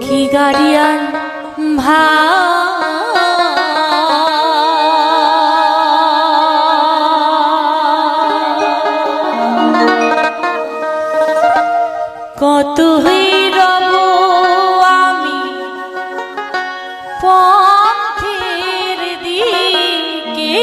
কি গাড়িয়ান ভা কত রব আমি পথের দিকে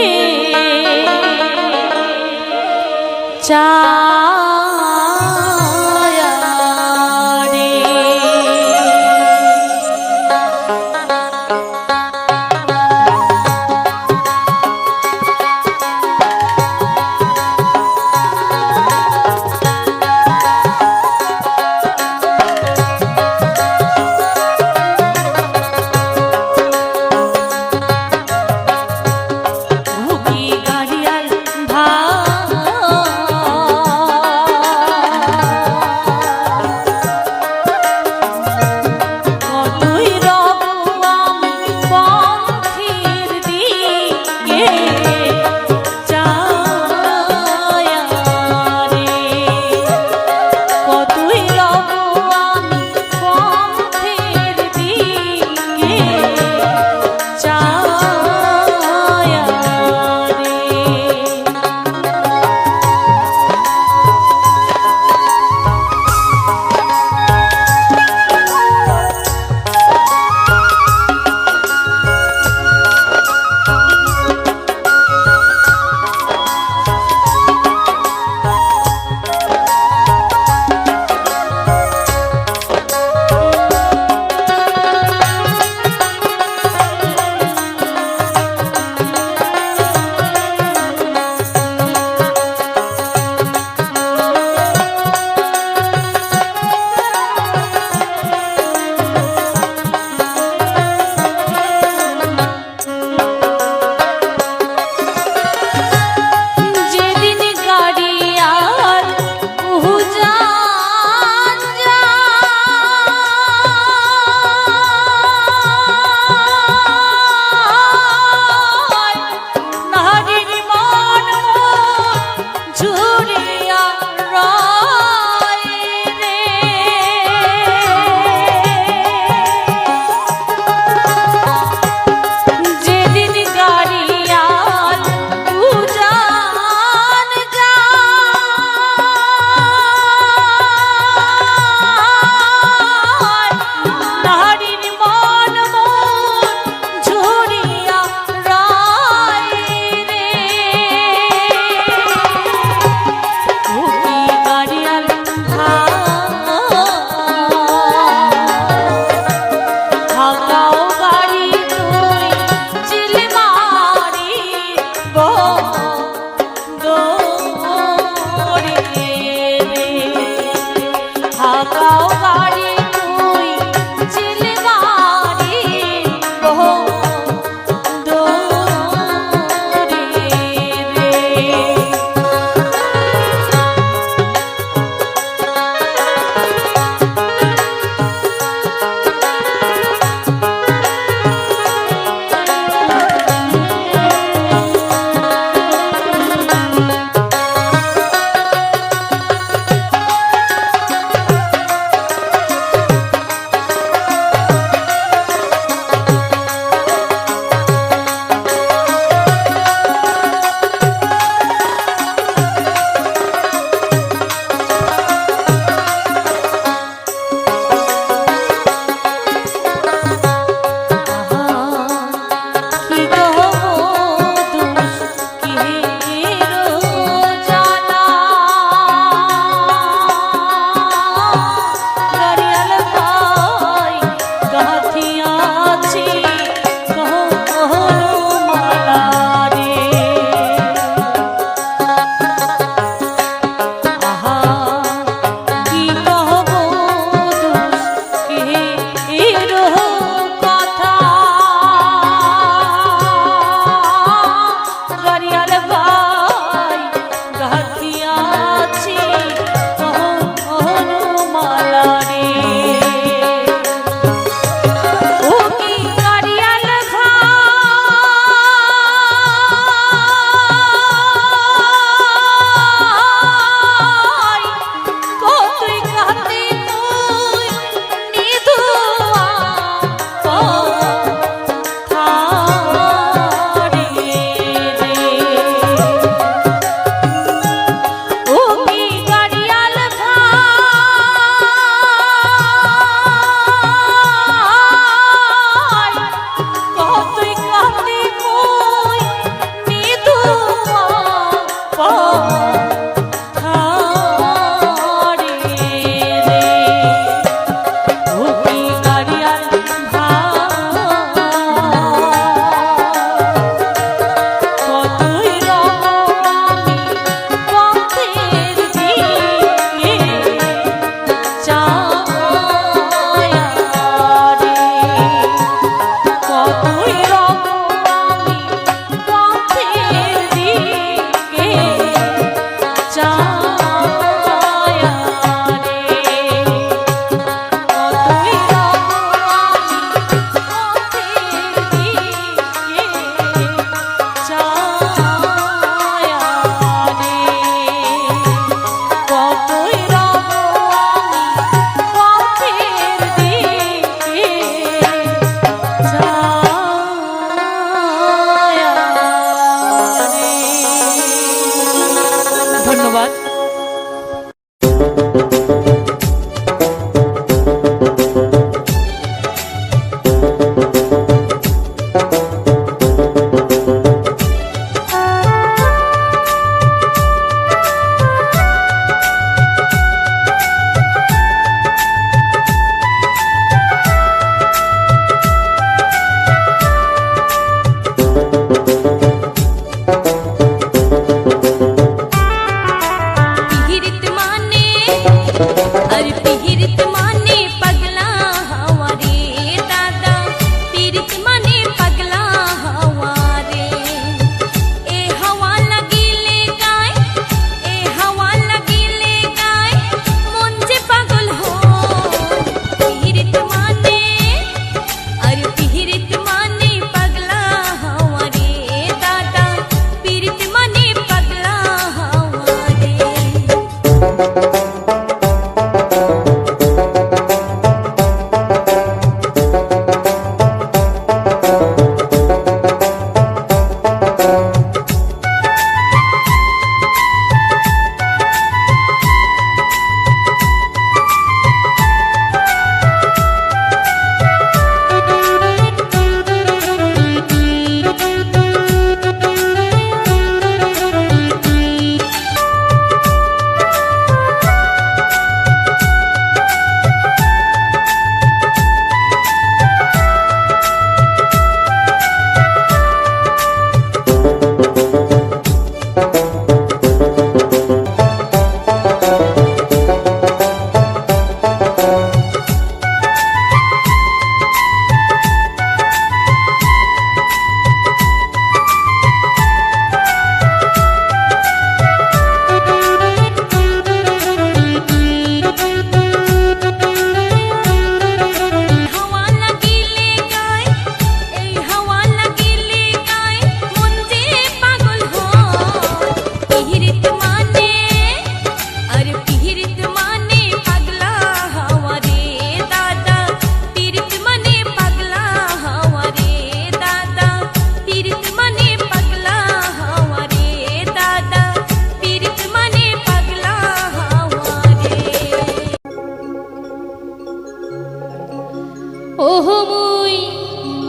ওহো মুই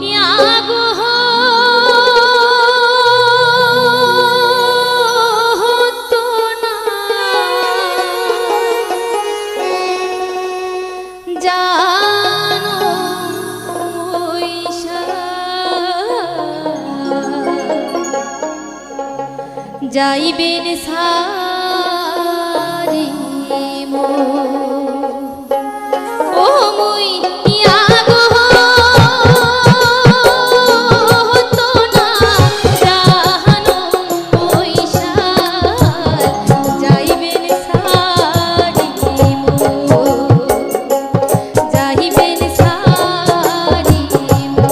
ইয়াগো হতো না জানো মইসা যাইবেন সারি মো ও মুই ইয়াগো হতো না জানো মইসা যাইবেন সারি মো যাইবেন সারি মো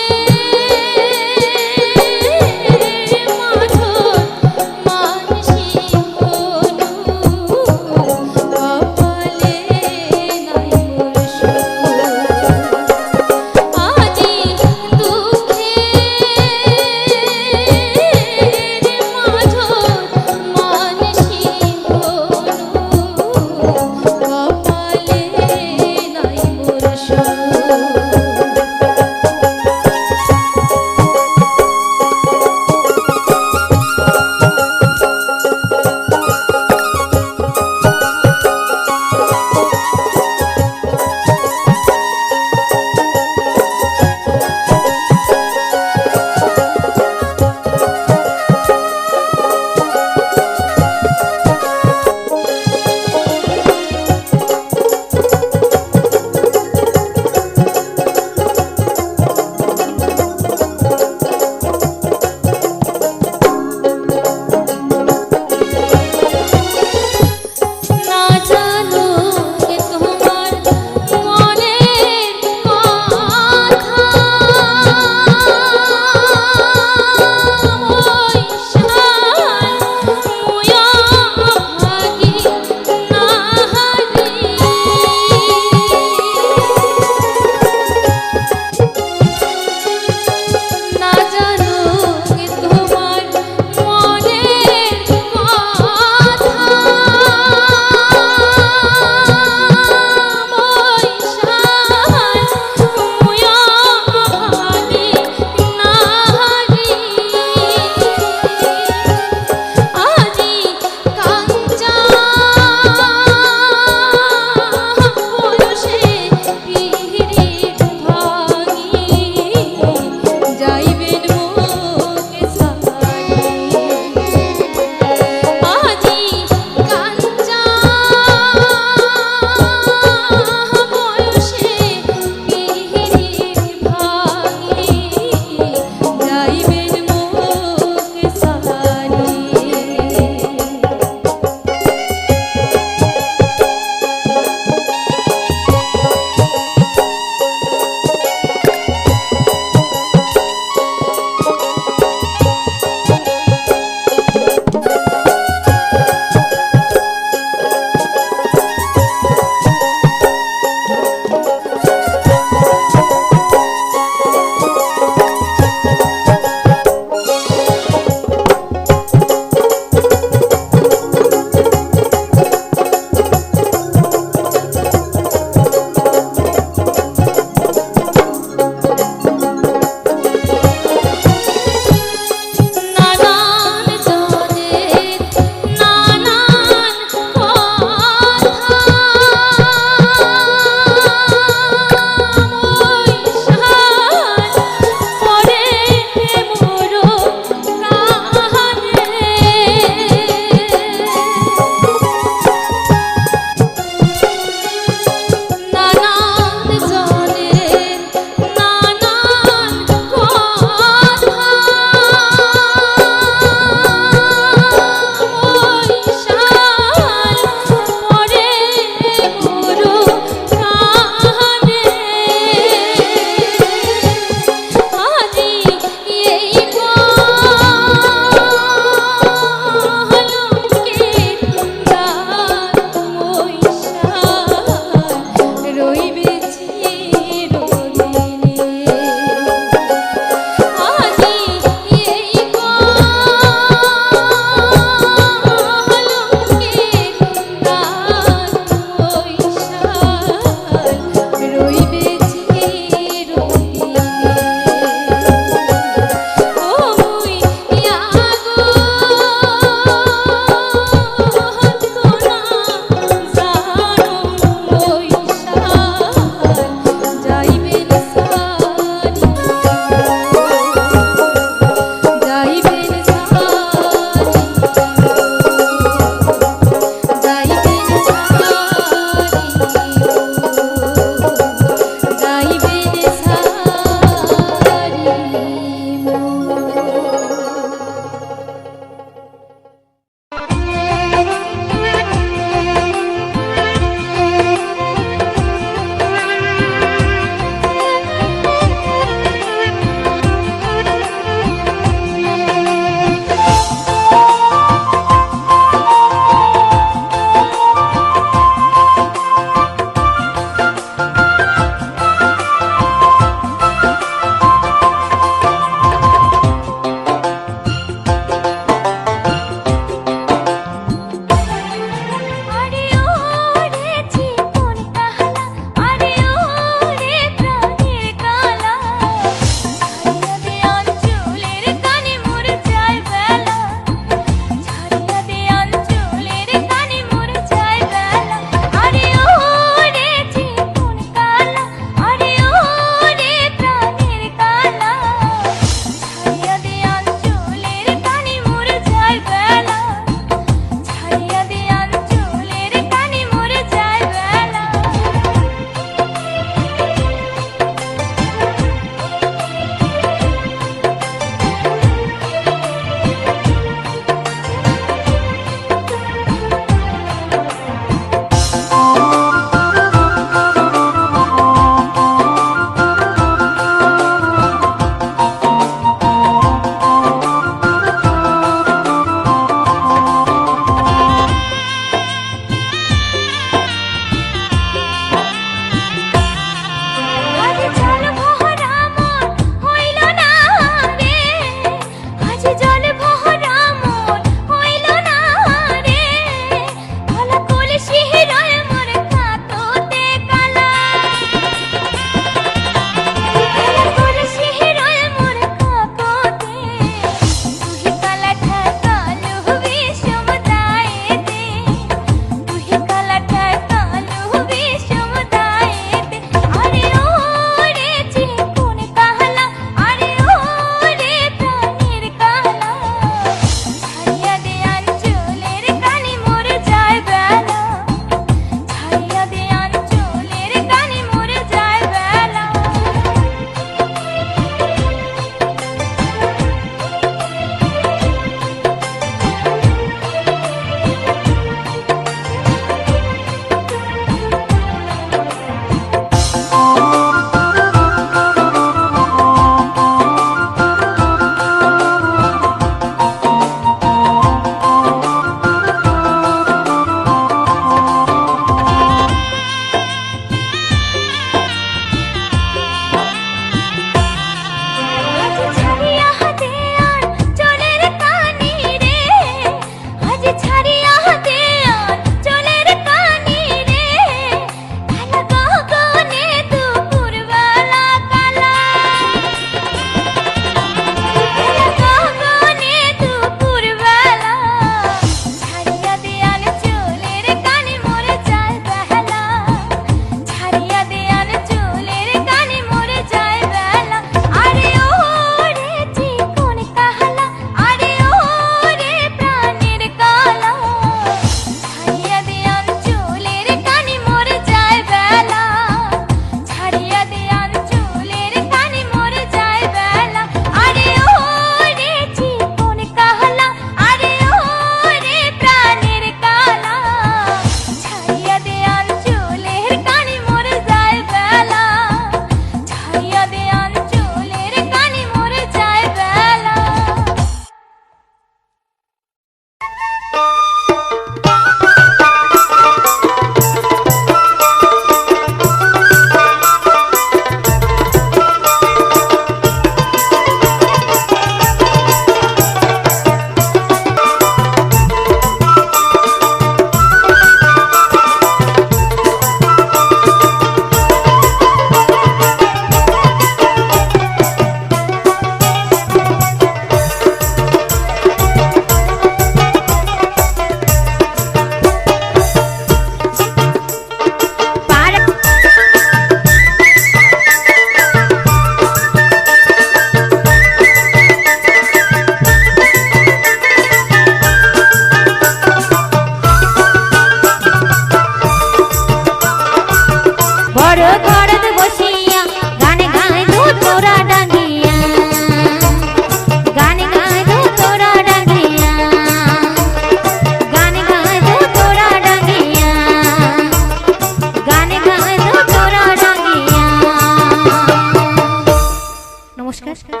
নমস্কার।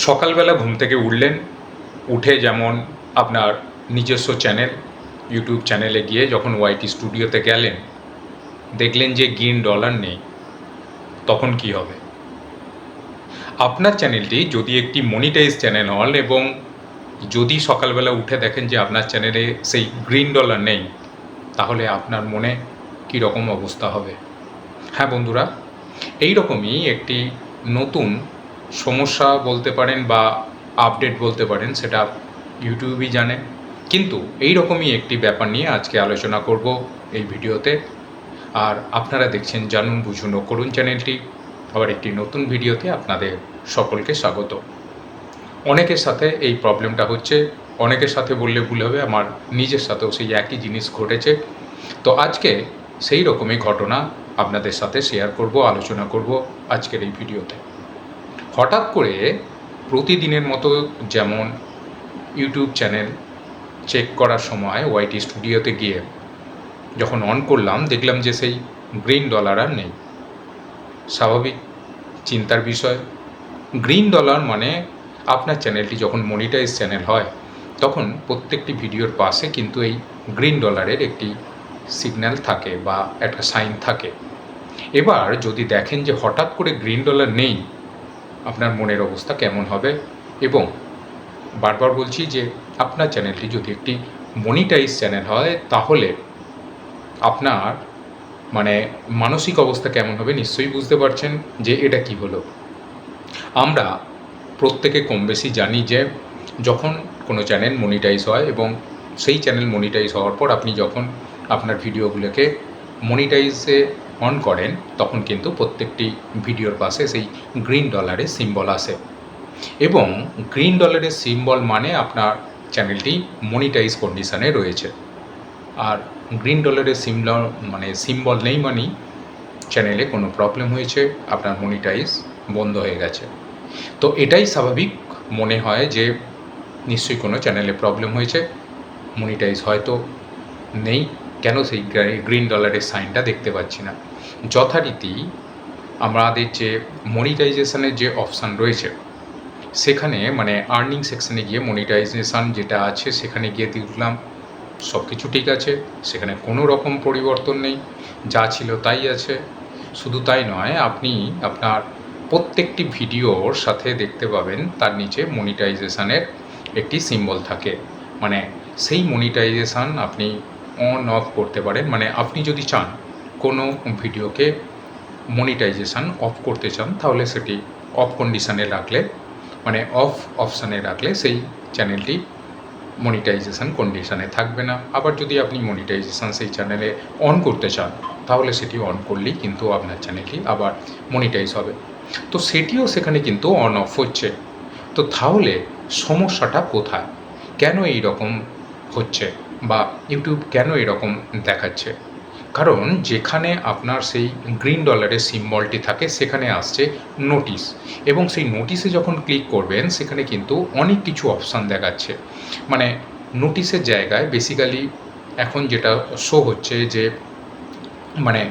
সকালবেলা ঘুম থেকে উঠলেন, উঠে যেমন আপনার নিজস্ব চ্যানেল ইউটিউব চ্যানেলে গিয়ে যখন ওয়াইটি স্টুডিওতে গেলেন, দেখলেন যে গ্রিন ডলার নেই, তখন কি হবে? আপনার চ্যানেলটি যদি একটি মনিটাইজ চ্যানেল হন এবং যদি সকালবেলা উঠে দেখেন যে আপনার চ্যানেলে সেই গ্রিন ডলার নেই, তাহলে আপনার মনে কী রকম অবস্থা হবে? হ্যাঁ বন্ধুরা, এই রকমই একটি নতুন সমস্যা বলতে পারেন বা আপডেট বলতে পারেন, সেটা ইউটিউবই জানে। কিন্তু এই রকমই একটি ব্যাপার নিয়ে আজকে আলোচনা করব এই ভিডিওতে। আর আপনারা দেখছেন জানুন বুঝুন ও করুন চ্যানেলটি। আবার একটি নতুন ভিডিওতে আপনাদের সকলকে স্বাগত। অনেকের সাথে এই প্রবলেমটা হচ্ছে, অনেকের সাথে বললে ভুল হবে, আমার নিজের সাথেও সেই একই জিনিস ঘটেছে। তো আজকে সেই রকমই ঘটনা আপনাদের সাথে শেয়ার করব, আলোচনা করব আজকের এই ভিডিওতে। হঠাৎ করে প্রতিদিনের মতো যেমন ইউটিউব চ্যানেল চেক করার সময় ওয়াইটি স্টুডিওতে গিয়ে যখন অন করলাম, দেখলাম যে সেই গ্রিন ডলার আর নেই। স্বাভাবিক চিন্তার বিষয়। গ্রিন ডলার মানে আপনার চ্যানেলটি যখন মনিটাইজ চ্যানেল হয়, তখন প্রত্যেকটি ভিডিওর পাশে কিন্তু এই গ্রিন ডলারের একটি সিগন্যাল থাকে বা একটা সাইন থাকে। এবার যদি দেখেন যে হঠাৎ করে গ্রিন ডলার নেই, আপনার মনের অবস্থা কেমন হবে? এবং বারবার বলছি যে আপনার চ্যানেলটি যদি একটি মনিটাইজ চ্যানেল হয়, তাহলে আপনার মানে মানসিক অবস্থা কেমন হবে নিশ্চয়ই বুঝতে পারছেন যে এটা কি হলো। আমরা প্রত্যেকে কম বেশি জানি যে যখন কোনো চ্যানেল মনিটাইজ হয় এবং সেই চ্যানেল মনিটাইজ হওয়ার পর আপনি যখন আপনার ভিডিওগুলোকে মনিটাইজে অন করেন, তখন কিন্তু প্রত্যেকটি ভিডিওর পাশে সেই গ্রিন ডলারের সিম্বল আসে। এবং গ্রিন ডলারের সিম্বল মানে আপনার চ্যানেলটি মনিটাইজ কন্ডিশানে রয়েছে। আর গ্রিন ডলারের সিম্বল নেই মানেই চ্যানেলে কোনো প্রবলেম হয়েছে, আপনার মনিটাইজ বন্ধ হয়ে গেছে। তো এটাই স্বাভাবিক মনে হয় যে নিশ্চয়ই কোনো চ্যানেলে প্রবলেম হয়েছে, মনিটাইজ হয়তো নেই, কেন সেই গ্রিন ডলারের সাইনটা দেখতে পাচ্ছি না। যথারীতি আমাদের যে মনিটাইজেশনের যে অপশান রয়েছে, সেখানে মানে আর্নিং সেকশানে গিয়ে মনিটাইজেশান যেটা আছে সেখানে গিয়ে দেখলাম সব কিছু ঠিক আছে, সেখানে কোনো রকম পরিবর্তন নেই, যা ছিল তাই আছে। শুধু তাই নয়, আপনি আপনার প্রত্যেকটি ভিডিওর সাথে দেখতে পাবেন তার নিচে মনিটাইজেশানের একটি সিম্বল থাকে। মানে সেই মনিটাইজেশান আপনি অন অফ করতে পারেন। মানে আপনি যদি চান কোনো ভিডিওকে মনিটাইজেশান অফ করতে চান, তাহলে সেটি অফ কন্ডিশানে রাখলে, মানে অফ অপশানে রাখলে সেই চ্যানেলটি মনিটাইজেশান কন্ডিশানে থাকবে না। আবার যদি আপনি মনিটাইজেশান সেই চ্যানেলে অন করতে চান, তাহলে সেটি অন করলেই কিন্তু আপনার চ্যানেলটি আবার মনিটাইজ হবে। তো সেটিও সেখানে কিন্তু অন অফ হচ্ছে। তো তাহলে সমস্যাটা কোথায়? কেন এই রকম হচ্ছে বা ইউটিউব কেন এরকম দেখাচ্ছে? কারণ যেখানে আপনার সেই গ্রিন ডলারের সিম্বলটি থাকে, সেখানে আসছে নোটিশ, এবং সেই নোটিশে যখন ক্লিক করবেন, সেখানে কিন্তু অনেক কিছু অপশান দেখাচ্ছে। মানে নোটিশের জায়গায় বেসিক্যালি এখন যেটা শো হচ্ছে যে মানে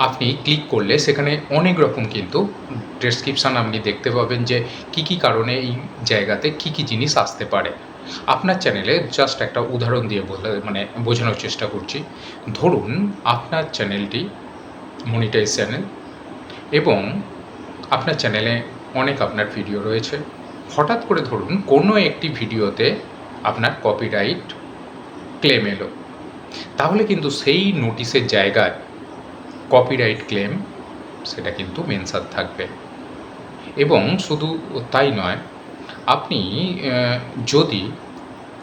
আপনি ক্লিক করলে সেখানে অনেক রকম কিন্তু ডেসক্রিপশান আপনি দেখতে পাবেন যে কী কী কারণে এই জায়গাতে কী কী জিনিস আসতে পারে। আপনার চ্যানেলে জাস্ট একটা উদাহরণ দিয়ে বোঝানোর চেষ্টা করছি। ধরুন আপনার চ্যানেলটি মনিটাইজ চ্যানেল এবং আপনার চ্যানেলে অনেক আপনার ভিডিও রয়েছে। হঠাৎ করে ধরুন কোনো একটি ভিডিওতে আপনার কপিরাইট ক্লেম এলো, তাহলে কিন্তু সেই নোটিশের জায়গায় কপিরাইট ক্লেম সেটা কিন্তু মেনশন থাকবে। এবং শুধু তাই নয়, আপনি যদি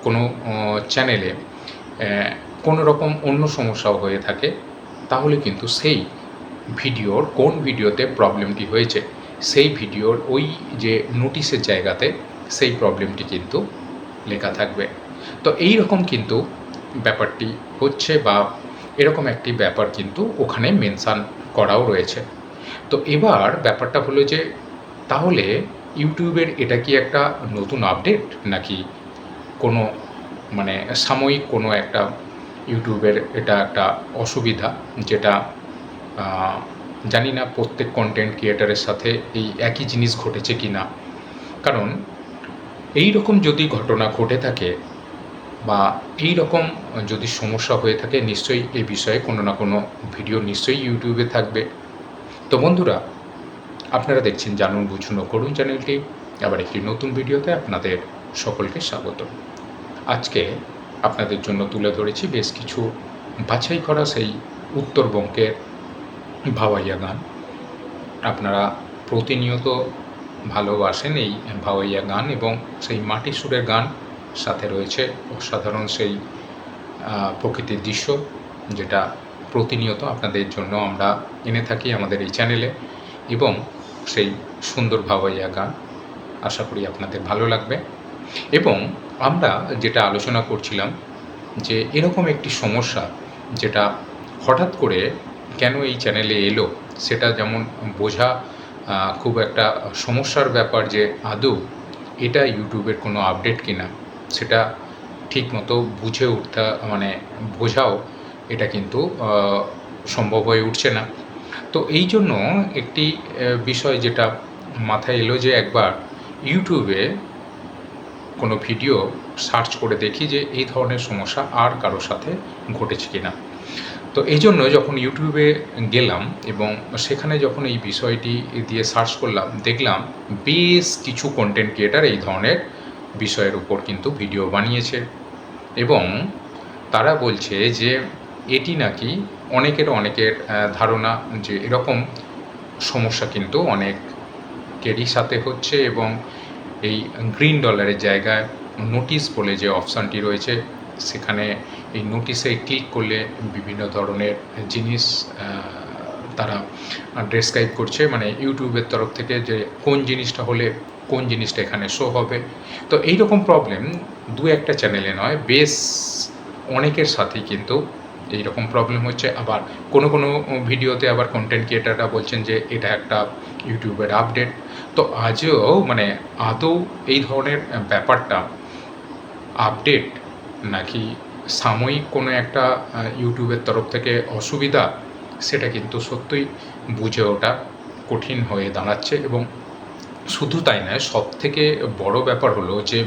কোনো চ্যানেলে কোনো রকম অন্য সমস্যাও হয়ে থাকে, তাহলে কিন্তু সেই ভিডিওর কোন ভিডিওতে প্রবলেমটি হয়েছে, সেই ভিডিওর ওই যে নোটিশের জায়গাতে সেই প্রবলেমটি কিন্তু লেখা থাকবে। তো এই রকম কিন্তু ব্যাপারটি হচ্ছে, বা এরকম একটি ব্যাপার কিন্তু ওখানে মেনশান করাও রয়েছে। তো এবার ব্যাপারটা হলো যে তাহলে ইউটিউবের এটা কি একটা নতুন আপডেট, নাকি কোনো সাময়িক কোনো একটা ইউটিউবের এটা একটা অসুবিধা, যেটা জানি না প্রত্যেক কন্টেন্ট ক্রিয়েটারের সাথে এই একই জিনিস ঘটেছে কি না, কারণ এই রকম যদি ঘটনা ঘটে থাকে বা এই রকম যদি সমস্যা হয়ে থাকে, নিশ্চয়ই এই বিষয়ে কোনো না কোনো ভিডিও নিশ্চয়ই ইউটিউবে থাকবে। তো বন্ধুরা, আপনারা দেখছেন জানুন বুঝুন ও করুন চ্যানেলটি। আবার একটি নতুন ভিডিওতে আপনাদের সকলকে স্বাগত। আজকে আপনাদের জন্য তুলে ধরেছি বেশ কিছু বাছাই করা সেই উত্তরবঙ্গের ভাওয়াইয়া গান। আপনারা প্রতিনিয়ত ভালোবাসেন এই ভাওয়াইয়া গান এবং সেই মাটি সুরের গান, সাথে রয়েছে অসাধারণ সেই প্রকৃতির দৃশ্য, যেটা প্রতিনিয়ত আপনাদের জন্য আমরা এনে থাকি আমাদের এই চ্যানেলে, এবং সেই সুন্দর ভাওয়াইয়া গান আশা করি আপনাদের ভালো লাগবে। এবং আমরা যেটা আলোচনা করছিলাম যে এরকম একটি সমস্যা যেটা হঠাৎ করে কেন এই চ্যানেলে এলো, সেটা যেমন বোঝা খুব একটা সমস্যার ব্যাপার যে আদৌ এটা ইউটিউবের কোনো আপডেট কিনা, সেটা ঠিকমতো বুঝে উঠতে বোঝাও এটা কিন্তু সম্ভব হয়ে উঠছে না। তো এই জন্য একটি বিষয় যেটা মাথায় এলো যে একবার ইউটিউবে কোনো ভিডিও সার্চ করে দেখি যে এই ধরনের সমস্যা আর কারোর সাথে ঘটেছে কিনা। তো এই জন্য যখন ইউটিউবে গেলাম এবং সেখানে যখন এই বিষয়টি দিয়ে সার্চ করলাম, দেখলাম বেশ কিছু কন্টেন্ট ক্রিয়েটার এই ধরনের বিষয়ের উপর কিন্তু ভিডিও বানিয়েছে এবং তারা বলছে যে এটি নাকি অনেকের ধারণা যে এরকম সমস্যা কিন্তু অনেকেরই সাথে হচ্ছে, এবং এই গ্রিন ডলারের জায়গায় নোটিশ বলে যে অপশানটি রয়েছে, সেখানে এই নোটিশে ক্লিক করলে বিভিন্ন ধরনের জিনিস তারা ডেসক্রাইব করছে, মানে ইউটিউবের তরফ থেকে যে কোন জিনিসটা হলে কোন জিনিসটা এখানে শো হবে। তো এই রকম প্রবলেম দু একটা চ্যানেলে নয়, বেশ অনেকের সাথেই কিন্তু এই রকম প্রবলেম হচ্ছে। আবার কোনো ভিডিওতে আবার কন্টেন্ট ক্রিয়েটাররা বলছেন যে এটা একটা ইউটিউবের আপডেট। তো আজও আদৌ এই ধরনের ব্যাপারটা আপডেট নাকি সাময়িক কোনো একটা ইউটিউবের তরফ থেকে অসুবিধা, সেটা কিন্তু সত্যিই বুঝে ওঠা কঠিন হয়ে দাঁড়াচ্ছে। এবং শুধু তাই নয়, সবথেকে বড় ব্যাপার হলো যে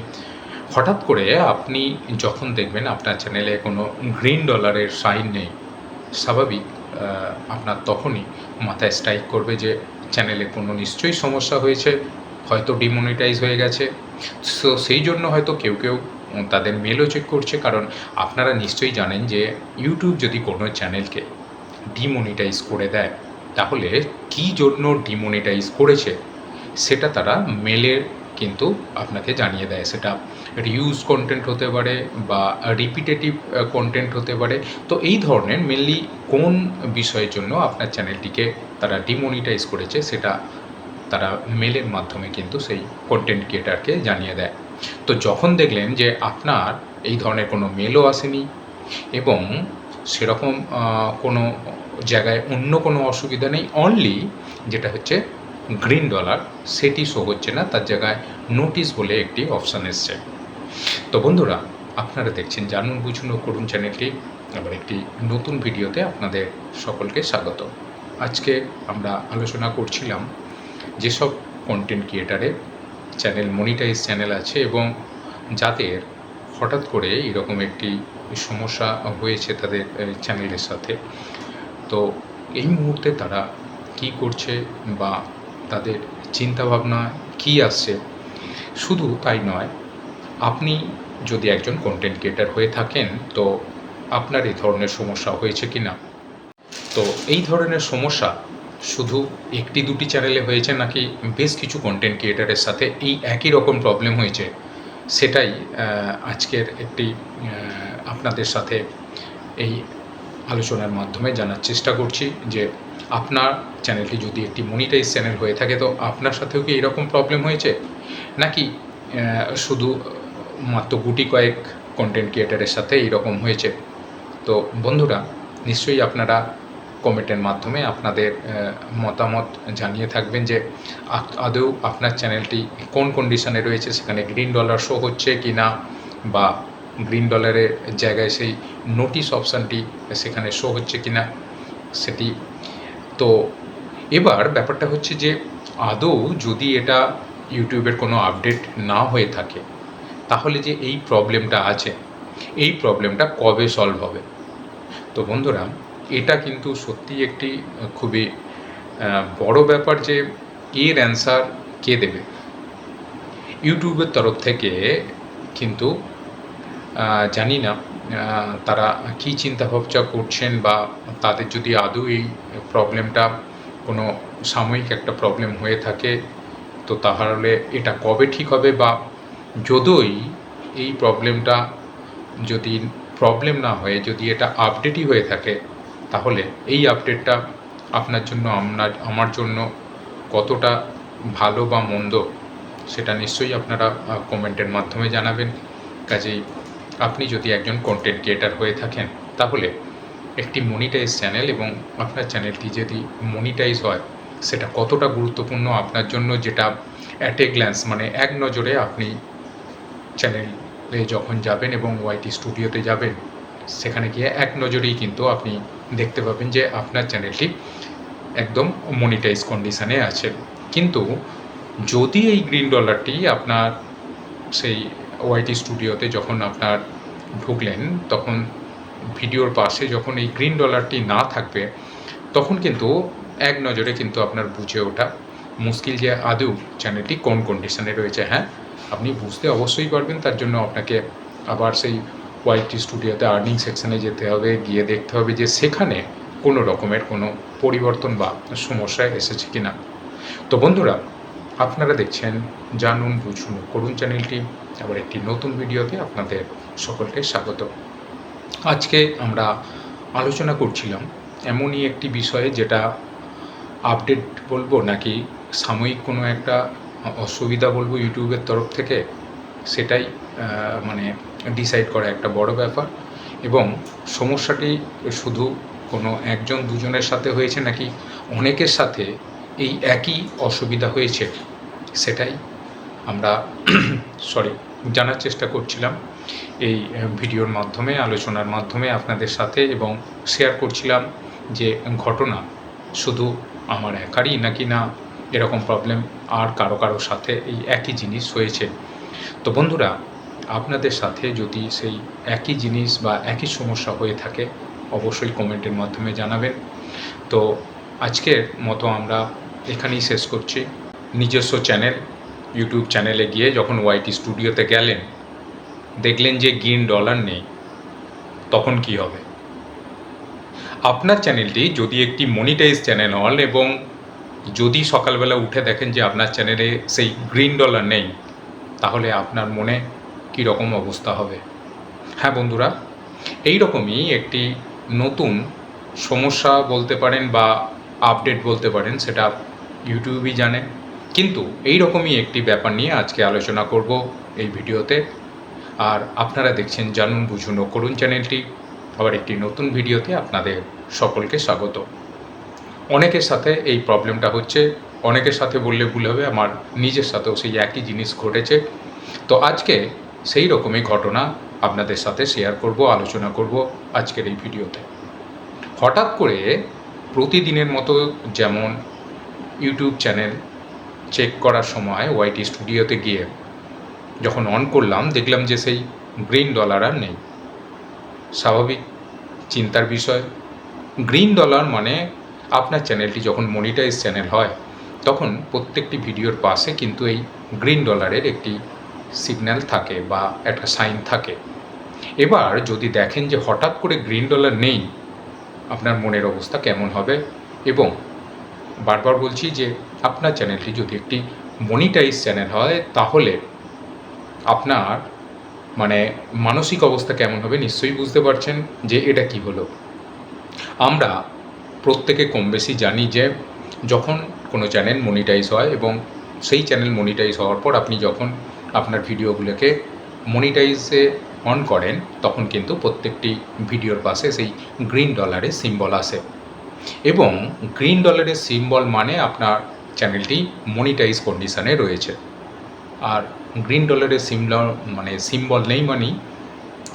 হঠাৎ করে আপনি যখন দেখবেন আপনার চ্যানেলে কোনো গ্রিন ডলারের সাইন নেই, স্বাভাবিক আপনার তখনই মাথায় স্ট্রাইক করবে যে চ্যানেলে কোনো নিশ্চয়ই সমস্যা হয়েছে, হয়তো ডিমনিটাইজ হয়ে গেছে। সো সেই জন্য হয়তো কেউ তাদের মেলও চেক করছে, কারণ আপনারা নিশ্চয়ই জানেন যে ইউটিউব যদি কোনো চ্যানেলকে ডিমনিটাইজ করে দেয়, তাহলে কী জন্য ডিমনিটাইজ করেছে সেটা তারা মেলের কিন্তু আপনাকে জানিয়ে দেয়। সেটা রিউজ কন্টেন্ট হতে পারে বা রিপিটেটিভ কন্টেন্ট হতে পারে। তো এই ধরনের মেনলি কোন বিষয়ের জন্য আপনার চ্যানেলটিকে তারা ডিমনিটাইজ করেছে, সেটা তারা মেলের মাধ্যমে কিন্তু সেই কন্টেন্ট ক্রিয়েটারকে জানিয়ে দেয়। তো যখন দেখলেন যে আপনার এই ধরনের কোনো মেলও আসেনি এবং সেরকম কোনো জায়গায় অন্য কোনো অসুবিধা নেই, অনলি যেটা হচ্ছে গ্রিন ডলার সেটি শো হচ্ছে না, তার জায়গায় নোটিশ বলে একটি অপশান এসছে। তো বন্ধুরা, আপনারা দেখছেন জানুন বুঝুন ও করুন চ্যানেলটি। আবার একটি নতুন ভিডিওতে আপনাদের সকলকে স্বাগত। আজকে আমরা আলোচনা করছিলাম যেসব কন্টেন্ট ক্রিয়েটারের চ্যানেল মনিটাইজ চ্যানেল আছে এবং যাদের হঠাৎ করে এরকম একটি সমস্যা হয়েছে তাদের চ্যানেলের সাথে। তো এই মুহূর্তে তারা কি করছে বা তাদের চিন্তাভাবনা কী আসছে। শুধু তাই নয়, আপনি যদি একজন কন্টেন্ট ক্রিয়েটার হয়ে থাকেন, তো আপনার এই ধরনের সমস্যা হয়েছে কি না। তো এই ধরনের সমস্যা শুধু একটি দুটি চ্যানেলে হয়েছে নাকি বেশ কিছু কন্টেন্ট ক্রিয়েটারের সাথে এই একই রকম প্রবলেম হয়েছে, সেটাই আজকের একটি আপনাদের সাথে এই আলোচনার মাধ্যমে জানার চেষ্টা করছি যে আপনার চ্যানেলটি যদি একটি মনিটাইজ চ্যানেল হয়ে থাকে, তো আপনার সাথেও কি এরকম প্রবলেম হয়েছে, নাকি শুধু মাত্র গুটি কয়েক কন্টেন্ট ক্রিয়েটারের সাথে এইরকম হয়েছে। তো বন্ধুরা, নিশ্চয়ই আপনারা কমেন্টের মাধ্যমে আপনাদের মতামত জানিয়ে থাকবেন যে আদৌ আপনার চ্যানেলটি কোন কন্ডিশনে রয়েছে, সেখানে গ্রিন ডলার শো হচ্ছে কি না, বা গ্রিন ডলারের জায়গায় সেই নোটিশ অপশানটি সেখানে শো হচ্ছে কি না সেটি। তো এবার ব্যাপারটা হচ্ছে যে আদৌ যদি এটা ইউটিউবের কোনো আপডেট না হয়ে থাকে, তাহলে যে এই প্রবলেমটা আছে, এই প্রবলেমটা কবে সলভ হবে? তো বন্ধুরা, এটা কিন্তু সত্যিই একটি খুবই বড় ব্যাপার যে এর অ্যান্সার কে দেবে? ইউটিউবের তরফ থেকে কিন্তু জানি না তারা কী চিন্তাভাবনা করছেন, বা তাদের যদি আদৌ এই প্রবলেমটা কোনো সাময়িক একটা প্রবলেম হয়ে থাকে, তো তাহলে এটা কবে ঠিক হবে, বা যদিই এই প্রবলেমটা যদি প্রবলেম না হয়ে যদি এটা আপডেটই হয়ে থাকে, তাহলে এই আপডেটটা আপনার জন্য আমার জন্য কতটা ভালো বা মন্দ, সেটা নিশ্চয়ই আপনারা কমেন্টের মাধ্যমে জানাবেন। কাজেই আপনি যদি একজন কন্টেন্ট ক্রিয়েটার হয়ে থাকেন, তাহলে একটি মনিটাইজ চ্যানেল এবং আপনার চ্যানেলটি যদি মনিটাইজ হয়, সেটা কতটা গুরুত্বপূর্ণ আপনার জন্য, যেটা অ্যাট এ গ্ল্যান্স মানে এক নজরে আপনি চ্যানেলে যখন যাবেন এবং ওয়াইটি স্টুডিওতে যাবেন, সেখানে গিয়ে এক নজরেই কিন্তু আপনি দেখতে পাবেন যে আপনার চ্যানেলটি একদম মনিটাইজ কন্ডিশানে আছে। কিন্তু যদি এই গ্রিন ডলারটি আপনার সেই ওয়াইটি স্টুডিওতে যখন আপনার ঢুকলেন, তখন ভিডিওর পাশে যখন এই গ্রিন ডলারটি না থাকবে, তখন কিন্তু এক নজরে কিন্তু আপনার বুঝে ওঠা মুশকিল যে আদৌ চ্যানেলটি কোন কন্ডিশনে রয়েছে। হ্যাঁ, আপনি বুঝতে অবশ্যই পারবেন, তার জন্য আপনাকে আবার সেই ওয়াইটি স্টুডিওতে আর্নিং সেকশানে যেতে হবে, গিয়ে দেখতে হবে যে সেখানে কোনো রকমের কোনো পরিবর্তন বা সমস্যা এসেছে কি না। তো বন্ধুরা, আপনারা দেখছেন জানুন বুঝুন করুন চ্যানেলটি, আবার একটি নতুন ভিডিওতে আপনাদের সকলকে স্বাগত। আজকে আমরা আলোচনা করছিলাম এমনই একটি বিষয়ে, যেটা আপডেট বলবো নাকি সাময়িক কোনো একটা অসুবিধা বলবো ইউটিউবের তরফ থেকে, সেটাই মানে ডিসাইড করা একটা বড় ব্যাপার। এবং সমস্যাটি শুধু কোনো একজন দুজনের সাথে হয়েছে নাকি অনেকের সাথে এই একই অসুবিধা হয়েছে, সেটাই আমরা জানার চেষ্টা করছিলাম এই ভিডিওর মাধ্যমে, আলোচনার মাধ্যমে আপনাদের সাথে, এবং শেয়ার করছিলাম যে ঘটনা শুধু আমার একারই নাকি না এরকম প্রবলেম আর কারো সাথে এই একই জিনিস হয়েছে। তো বন্ধুরা, আপনাদের সাথে যদি সেই একই জিনিস বা একই সমস্যা হয়ে থাকে, অবশ্যই কমেন্টের মাধ্যমে জানাবেন। তো আজকের মতো আমরা এখানেই শেষ করছি। নিজস্ব চ্যানেল, ইউটিউব চ্যানেলে গিয়ে যখন ওয়াইটি স্টুডিওতে গেলেন, দেখলেন যে গ্রিন ডলার নেই, তখন কি হবে? আপনার চ্যানেলটি যদি একটি মনিটাইজ চ্যানেল হন এবং যদি সকালবেলা উঠে দেখেন যে আপনার চ্যানেলে সেই গ্রিন ডলার নেই, তাহলে আপনার মনে কী রকম অবস্থা হবে? হ্যাঁ বন্ধুরা, এই রকমই একটি নতুন সমস্যা বলতে পারেন বা আপডেট বলতে পারেন, সেটা ইউটিউবই জানে। কিন্তু এই রকমই একটি ব্যাপার নিয়ে আজকে আলোচনা করব এই ভিডিওতে। আর আপনারা দেখছেন জানুন বুঝুন ও করুন চ্যানেলটি, আবার একটি নতুন ভিডিওতে আপনাদের সকলকে স্বাগত। অনেকের সাথে এই প্রবলেমটা হচ্ছে, অনেকের সাথে বললে ভুল হবে, আমার নিজের সাথেও সেই একই জিনিস ঘটেছে। তো আজকে সেই রকমই ঘটনা আপনাদের সাথে শেয়ার করব, আলোচনা করব আজকের এই ভিডিওতে। হঠাৎ করে প্রতিদিনের মতো যেমন ইউটিউব চ্যানেল চেক করার সময় ওয়াইটি স্টুডিওতে গিয়ে যখন অন করলাম, দেখলাম যে সেই গ্রিন ডলার আর নেই। স্বাভাবিক চিন্তার বিষয়। গ্রিন ডলার মানে আপনার চ্যানেলটি যখন মনিটাইজ চ্যানেল হয়, তখন প্রত্যেকটি ভিডিওর পাশে কিন্তু এই গ্রিন ডলারের একটি সিগন্যাল থাকে বা একটা সাইন থাকে। এবার যদি দেখেন যে হঠাৎ করে গ্রিন ডলার নেই, আপনার মনের অবস্থা কেমন হবে? এবং বারবার বলছি যে আপনার চ্যানেলটি যদি একটি মনিটাইজ চ্যানেল হয়, তাহলে আপনার মানে মানসিক অবস্থা কেমন হবে নিশ্চয়ই বুঝতে পারছেন যে এটা কি হলো। আমরা প্রত্যেকে কম বেশি জানি যে যখন কোনো চ্যানেল মনিটাইজ হয় এবং সেই চ্যানেল মনিটাইজ হওয়ার পর আপনি যখন আপনার ভিডিওগুলোকে মনিটাইজে অন করেন, তখন কিন্তু প্রত্যেকটি ভিডিওর পাশে সেই গ্রিন ডলারের সিম্বল আসে। এবং গ্রিন ডলারের সিম্বল মানে আপনার চ্যানেলটি মনিটাইজ কন্ডিশানে রয়েছে। আর গ্রিন ডলারের সিম্বল নেই মানেই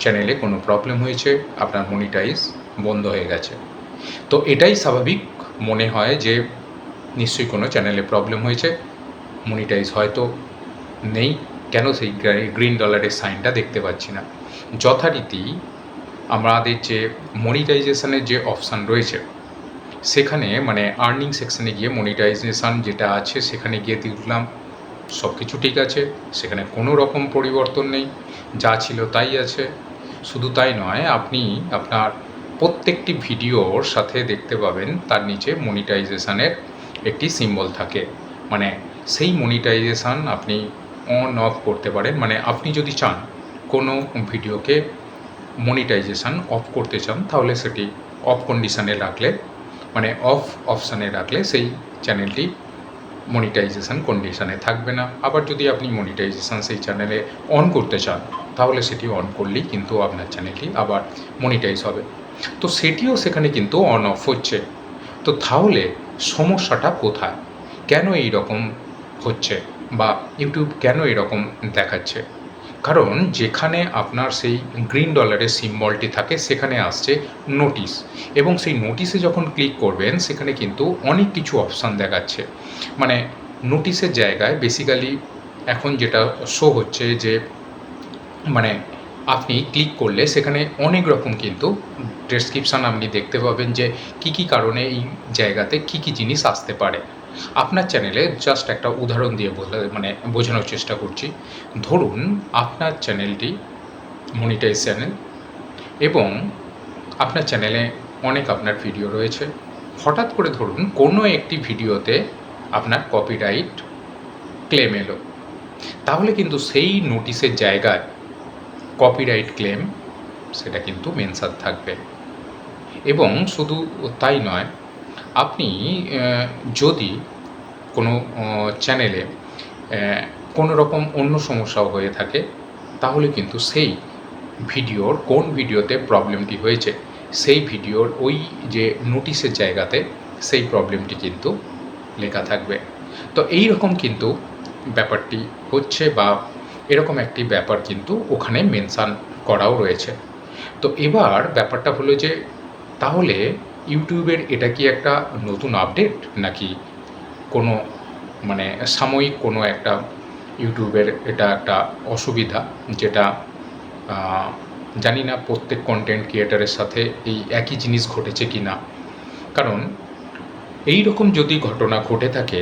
চ্যানেলে কোনো প্রবলেম হয়েছে, আপনার মনিটাইজ বন্ধ হয়ে গেছে। তো এটাই স্বাভাবিক মনে হয় যে নিশ্চয়ই কোনো চ্যানেলে প্রবলেম হয়েছে, মনিটাইজ হয়তো নেই, কেন সেই গ্রিন ডলারের সাইনটা দেখতে পাচ্ছি না। যথারীতি আমাদের যে মনিটাইজেশনের যে অপশান রয়েছে সেখানে মানে আর্নিং সেকশানে গিয়ে মনিটাইজেশান যেটা আছে সেখানে গিয়ে দেখলাম সব কিছু ঠিক আছে, সেখানে কোনো রকম পরিবর্তন নেই, যা ছিল তাই আছে। শুধু তাই নয়, আপনি আপনার প্রত্যেকটি ভিডিওর সাথে দেখতে পাবেন তার নিচে মনিটাইজেশানের একটি সিম্বল থাকে, মানে সেই মনিটাইজেশান আপনি অন অফ করতে পারেন। মানে আপনি যদি চান কোনো ভিডিওকে মনিটাইজেশান অফ করতে চান তাহলে সেটি অফ কন্ডিশানে রাখলে, মানে অফ অপশানে রাখলে সেই চ্যানেলটি মনিটাইজেশান কন্ডিশানে থাকবে না। আবার যদি আপনি মনিটাইজেশান সেই চ্যানেলে অন করতে চান তাহলে সেটি অন করলেই কিন্তু আপনার চ্যানেলটি আবার মনিটাইজ হবে। তো সেটিও সেখানে কিন্তু অন অফ হচ্ছে। তো তাহলে সমস্যাটা কোথায়, কেন এই রকম হচ্ছে বা ইউটিউব কেন এরকম দেখাচ্ছে? কারণ যেখানে আপনার সেই গ্রিন ডলারের সিম্বলটি থাকে সেখানে আসছে নোটিশ, এবং সেই নোটিশে যখন ক্লিক করবেন সেখানে কিন্তু অনেক কিছু অপশান দেখাচ্ছে। মানে নোটিশের জায়গায় বেসিক্যালি এখন যেটা শো হচ্ছে যে মানে আপনি ক্লিক করলে সেখানে অনেক রকম কিন্তু ডেসক্রিপশান আপনি দেখতে পাবেন যে কী কী কারণে এই জায়গাতে কী কী জিনিস আসতে পারে। আপনার চ্যানেলে জাস্ট একটা উদাহরণ দিয়ে বোঝানোর চেষ্টা করছি। ধরুন আপনার চ্যানেলটি মনিটাইজ চ্যানেল এবং আপনার চ্যানেলে অনেক আপনার ভিডিও রয়েছে। হঠাৎ করে ধরুন কোনো একটি ভিডিওতে আপনার কপিরাইট ক্লেম এলো, তাহলে কিন্তু সেই নোটিশের জায়গায় কপিরাইট ক্লেম সেটা কিন্তু মেনশন থাকবে। এবং শুধু তাই নয়, আপনি যদি কোনো চ্যানেলে কোনো রকম অন্য সমস্যাও হয়ে থাকে তাহলে কিন্তু সেই ভিডিওর কোন ভিডিওতে প্রবলেমটি হয়েছে সেই ভিডিওর ওই যে নোটিশের জায়গাতে সেই প্রবলেমটি কিন্তু লেখা থাকবে। তো এই রকম কিন্তু ব্যাপারটি হচ্ছে, বা এরকম একটি ব্যাপার কিন্তু ওখানে মেনশান করাও রয়েছে। তো এবার ব্যাপারটা হলো যে তাহলে ইউটিউবের এটা কি একটা নতুন আপডেট, নাকি কোনো মানে সাময়িক কোনো একটা ইউটিউবের এটা একটা অসুবিধা, যেটা জানি না প্রত্যেক কন্টেন্ট ক্রিয়েটারের সাথে এই একই জিনিস ঘটেছে কি না। কারণ এই রকম যদি ঘটনা ঘটে থাকে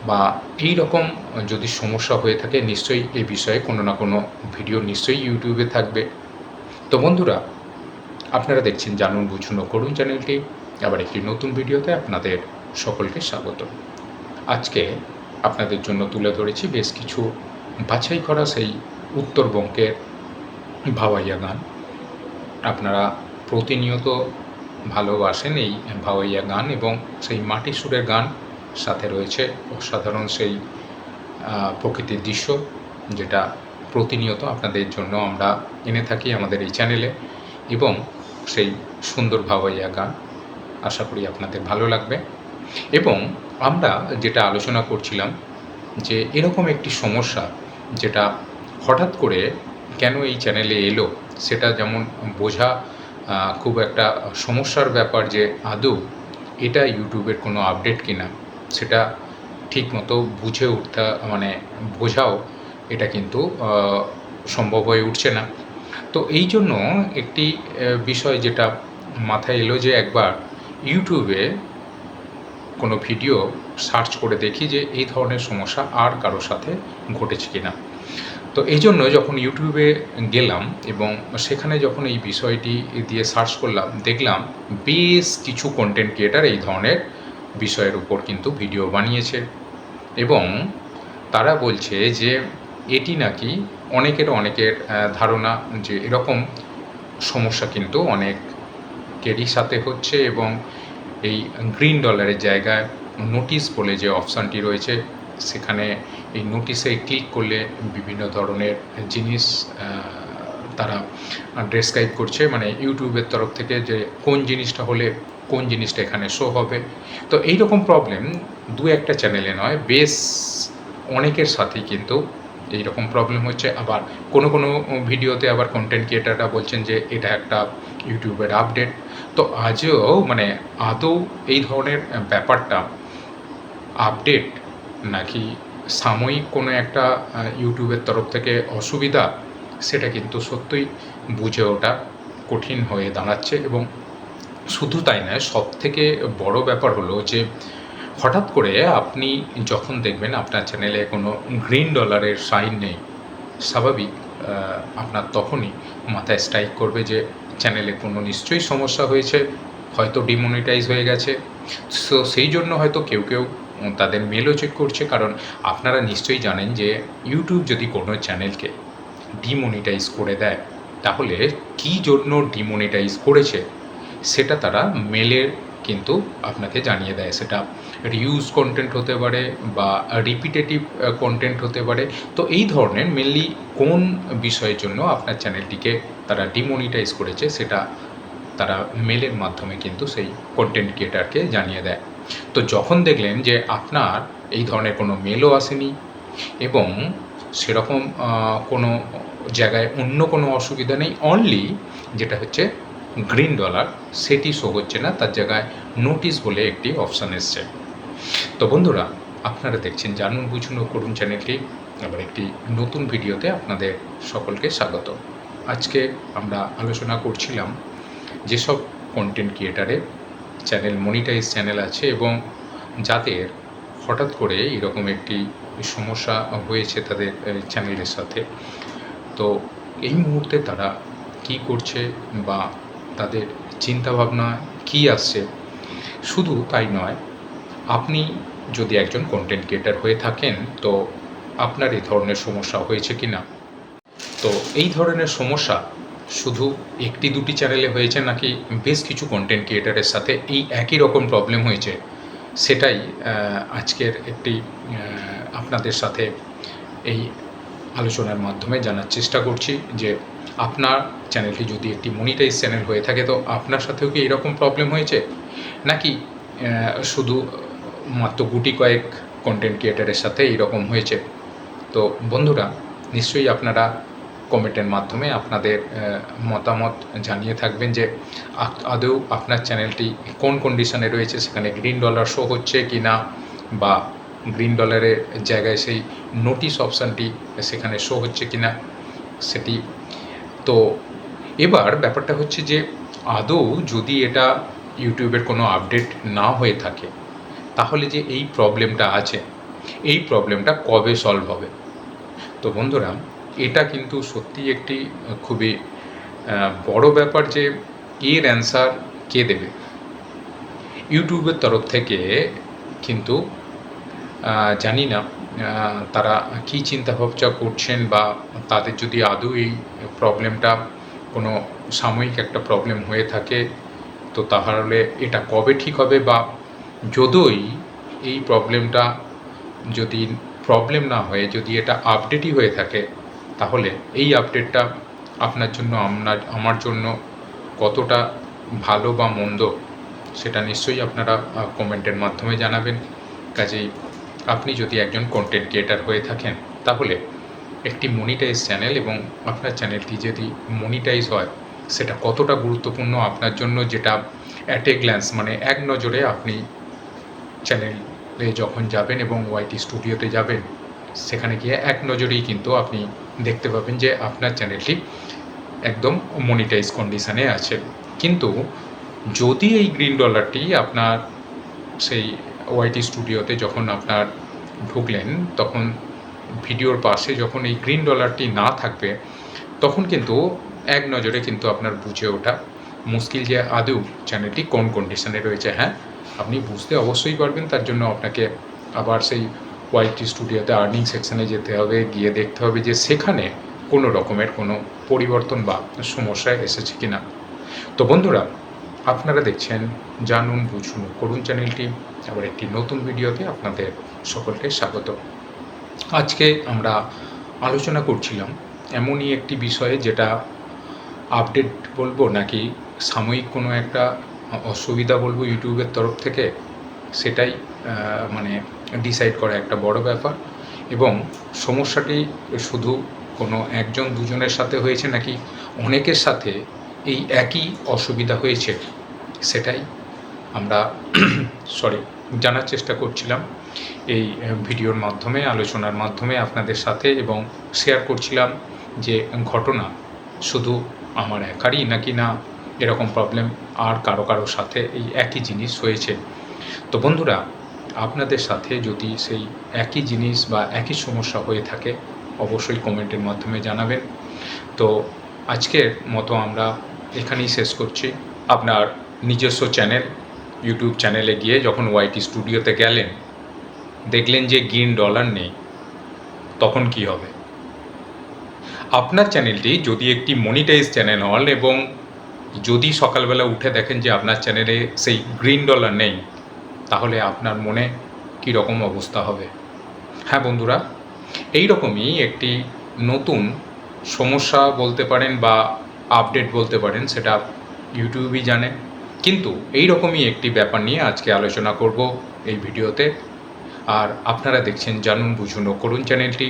বা এই রকম যদি সমস্যা হয়ে থাকে নিশ্চয়ই এই বিষয়ে কোনো না কোনো ভিডিও নিশ্চয়ই ইউটিউবে থাকবে। তো বন্ধুরা, আপনারা দেখছেন জানুন বুঝুন ও করুন চ্যানেলটি, আবার একটি নতুন ভিডিওতে আপনাদের সকলকে স্বাগত। আজকে আপনাদের জন্য তুলে ধরেছি বেশ কিছু বাছাই করা সেই উত্তরবঙ্গের ভাওয়াইয়া গান। আপনারা প্রতিনিয়ত ভালোবাসেন এই ভাওয়াইয়া গান এবং সেই মাটি সুরের গান, সাথে রয়েছে অসাধারণ সেই প্রকৃতির দৃশ্য, যেটা প্রতিনিয়ত আপনাদের জন্য আমরা এনে থাকি আমাদের এই চ্যানেলে। এবং সেই সুন্দর ভাওয়াইয়া গান আশা করি আপনাদের ভালো লাগবে। এবং আমরা যেটা আলোচনা করছিলাম যে এরকম একটি সমস্যা যেটা হঠাৎ করে কেন এই চ্যানেলে এলো, সেটা যেমন বোঝা খুব একটা সমস্যার ব্যাপার যে আদৌ এটা ইউটিউবের কোনো আপডেট কিনা সেটা ঠিকমতো বুঝে উঠতে বোঝাও এটা কিন্তু সম্ভব হয়ে উঠছে না। তো এই জন্য একটি বিষয় যেটা মাথায় এলো যে একবার ইউটিউবে কোনো ভিডিও সার্চ করে দেখি যে এই ধরনের সমস্যা আর কারোর সাথে ঘটেছে কি না। তো এই জন্য যখন ইউটিউবে গেলাম এবং সেখানে যখন এই বিষয়টি দিয়ে সার্চ করলাম, দেখলাম বেশ কিছু কন্টেন্ট ক্রিয়েটার এই ধরনের বিষয়ের উপর কিন্তু ভিডিও বানিয়েছে এবং তারা বলছে যে এটি নাকি অনেকের ধারণা যে এরকম সমস্যা কিন্তু অনেকেরই সাথে হচ্ছে। এবং এই গ্রিন ডলারের জায়গায় নোটিশ বলে যে অপশানটি রয়েছে সেখানে এই নোটিশে ক্লিক করলে বিভিন্ন ধরনের জিনিস তারা ডেসক্রাইব করছে, মানে ইউটিউবের তরফ থেকে যে কোন জিনিসটা হলে কোন জিনিসটা এখানে শো হবে। তো এই রকম প্রবলেম দু একটা চ্যানেলে নয়, বেশ অনেকের সাথেই কিন্তু এই রকম প্রবলেম হচ্ছে। আবার কোনো ভিডিওতে আবার কন্টেন্ট ক্রিয়েটাররা বলছেন যে এটা একটা ইউটিউবের আপডেট। তো আজও আদৌ এই ধরনের ব্যাপারটা আপডেট নাকি সাময়িক কোনো একটা ইউটিউবের তরফ থেকে অসুবিধা, সেটা কিন্তু সত্যিই বুঝে ওঠা কঠিন হয়ে দাঁড়াচ্ছে। এবং শুধু তাই নয়, সবথেকে বড় ব্যাপার হলো যে হঠাৎ করে আপনি যখন দেখবেন আপনার চ্যানেলে কোনো গ্রিন ডলারের সাইন নেই, স্বাভাবিক আপনার তখনই মাথায় স্ট্রাইক করবে যে চ্যানেলে কোনো নিশ্চয়ই সমস্যা হয়েছে, হয়তো ডিমনিটাইজ হয়ে গেছে। সো সেই জন্য হয়তো কেউ কেউ তাদের মেলও চেক করছে, কারণ আপনারা নিশ্চয়ই জানেন যে ইউটিউব যদি কোনো চ্যানেলকে ডিমনিটাইজ করে দেয়, তাহলে কী জন্য ডিমনিটাইজ করেছে সেটা তারা মেলের কিন্তু আপনাকে জানিয়ে দেয়। সেটা রিউজ কন্টেন্ট হতে পারে বা রিপিটেটিভ কন্টেন্ট হতে পারে। তো এই ধরনের মেনলি কোন বিষয়ের জন্য আপনার চ্যানেলটিকে তারা ডিমনিটাইজ করেছে, সেটা তারা মেলের মাধ্যমে কিন্তু সেই কন্টেন্ট ক্রিয়েটারকে জানিয়ে দেয়। তো যখন দেখলেন যে আপনার এই ধরনের কোনো মেলও আসেনি এবং সেরকম কোনো জায়গায় অন্য কোনো অসুবিধা নেই, অনলি যেটা হচ্ছে গ্রিন ডলার সেটি শো হচ্ছে না, তার জায়গায় নোটিশ বলে একটি অপশান এসছে। তো বন্ধুরা, আপনারা দেখছেন জানুন বুঝুন ও করুন চ্যানেলটি, আবার একটি নতুন ভিডিওতে আপনাদের সকলকে স্বাগত। আজকে আমরা আলোচনা করছিলাম যেসব কন্টেন্ট ক্রিয়েটারের চ্যানেল মনিটাইজ চ্যানেল আছে এবং যাদের হঠাৎ করে এরকম একটি সমস্যা হয়েছে তাদের চ্যানেলের সাথে। তো এই মুহূর্তে তারা কি করছে বা তাদের চিন্তাভাবনা কী আসছে, শুধু তাই নয়, আপনি যদি একজন কন্টেন্ট ক্রিয়েটার হয়ে থাকেন তো আপনার এই ধরনের সমস্যা হয়েছে কি না। তো এই ধরনের সমস্যা শুধু একটি দুটি চ্যানেলে হয়েছে নাকি বেশ কিছু কন্টেন্ট ক্রিয়েটারের সাথে এই একই রকম প্রবলেম হয়েছে, সেটাই আজকের একটি আপনাদের সাথে এই আলোচনার মাধ্যমে জানার চেষ্টা করছি যে আপনার চ্যানেলটি যদি একটি মনিটাইজ চ্যানেল হয়ে থাকে তো আপনার সাথেও কি এরকম প্রবলেম হয়েছে, নাকি শুধু মাত্র গুটি কয়েক কন্টেন্ট ক্রিয়েটারের সাথে এইরকম হয়েছে। তো বন্ধুরা, নিশ্চয়ই আপনারা কমেন্টের মাধ্যমে আপনাদের মতামত জানিয়ে থাকবেন যে আদৌ আপনার চ্যানেলটি কোন কন্ডিশনে রয়েছে, সেখানে গ্রিন ডলার শো হচ্ছে কি না, বা গ্রিন ডলারের জায়গায় সেই নোটিশ অপশানটি সেখানে শো হচ্ছে কি না সেটি। তো এবার ব্যাপারটা হচ্ছে যে আদৌ যদি এটা ইউটিউবের কোনো আপডেট না হয়ে থাকে, তাহলে যে এই প্রবলেমটা আছে, এই প্রবলেমটা কবে সলভ হবে। তো বন্ধুরা, এটা কিন্তু সত্যি একটি খুবই বড় ব্যাপার যে এর অ্যান্সার কে দেবে। ইউটিউবের তরফ থেকে কিন্তু জানি না তারা কী চিন্তাভাবনা করছেন, বা তাদের যদি আদৌ এই প্রবলেমটা কোনো সাময়িক একটা প্রবলেম হয়ে থাকে তো তাহলে এটা কবে ঠিক হবে, বা যদিই এই প্রবলেমটা যদি প্রবলেম না হয়ে যদি এটা আপডেটই হয়ে থাকে, তাহলে এই আপডেটটা আপনার জন্য আমার জন্য কতটা ভালো বা মন্দ সেটা নিশ্চয়ই আপনারা কমেন্টের মাধ্যমে জানাবেন। কাজেই আপনি যদি একজন কন্টেন্ট ক্রিয়েটার হয়ে থাকেন, তাহলে একটি মনিটাইজ চ্যানেল এবং আপনার চ্যানেলটি যদি মনিটাইজ হয়, সেটা কতটা গুরুত্বপূর্ণ আপনার জন্য, যেটা অ্যাট এ গ্ল্যান্স মানে এক নজরে আপনি চ্যানেলে যখন যাবেন এবং ওয়াইটি স্টুডিওতে যাবেন, সেখানে গিয়ে এক নজরেই কিন্তু আপনি দেখতে পাবেন যে আপনার চ্যানেলটি একদম মনিটাইজ কন্ডিশানে আছে। কিন্তু যদি এই গ্রিন ডলারটি আপনার সেই ওয়াইটি স্টুডিওতে যখন আপনার ঢুকলেন, তখন ভিডিওর পাশে যখন এই গ্রিন ডলারটি না থাকবে, তখন কিন্তু এক নজরে কিন্তু আপনার বুঝে ওঠা মুশকিল যে আদৌ চ্যানেলটি কোন কন্ডিশনে রয়েছে। হ্যাঁ, আপনি বুঝতে অবশ্যই পারবেন, তার জন্য আপনাকে আবার সেই ওয়াইটি স্টুডিওতে আর্নিং সেকশানে যেতে হবে, গিয়ে দেখতে হবে যে সেখানে কোনো রকমের কোনো পরিবর্তন বা সমস্যায় এসেছে কিনা। তো বন্ধুরা, আপনারা দেখছেন জানুন বুঝুন করুন চ্যানেলটি, আবার একটি নতুন ভিডিওতে আপনাদের সকলকে স্বাগত। আজকে আমরা আলোচনা করছিলাম এমনই একটি বিষয়ে, যেটা আপডেট বলবো নাকি সাময়িক কোনো একটা অসুবিধা বলবো ইউটিউবের তরফ থেকে, সেটাই মানে ডিসাইড করা একটা বড় ব্যাপার। এবং সমস্যাটি শুধু কোনো একজন দুজনের সাথে হয়েছে নাকি অনেকের সাথে এই একই অসুবিধা হয়েছে, সেটাই আমরা জানার চেষ্টা করছিলাম। এই ভিডিওর মাধ্যমে, আলোচনার মাধ্যমে আপনাদের সাথে, এবং শেয়ার করছিলাম যে ঘটনা শুধু আমার একারই নাকি না এরকম প্রবলেম আর কারো সাথে এই একই জিনিস হয়েছে। তো বন্ধুরা, আপনাদের সাথে যদি সেই একই জিনিস বা একই সমস্যা হয়ে থাকে অবশ্যই কমেন্টের মাধ্যমে জানাবেন। তো আজকের মতো আমরা এখানেই শেষ করছি। আপনার নিজস্ব চ্যানেল, ইউটিউব চ্যানেলে গিয়ে যখন ওয়াইটি স্টুডিওতে গেলেন, দেখলেন যে $, নেই, তখন কি হবে? আপনার চ্যানেলটি যদি একটি মনিটাইজ চ্যানেল হন এবং যদি সকালবেলা উঠে দেখেন যে আপনার চ্যানেলে সেই $, নেই, তাহলে আপনার মনে কী রকম অবস্থা হবে? হ্যাঁ বন্ধুরা, এই রকমই একটি নতুন সমস্যা বলতে পারেন বা আপডেট বলতে পারেন, সেটা ইউটিউবই জানে। কিন্তু এই রকমই একটি ব্যাপার নিয়ে আজকে আলোচনা করব এই ভিডিওতে। আর আপনারা দেখছেন জানুন বুঝুন ও করুন চ্যানেলটি।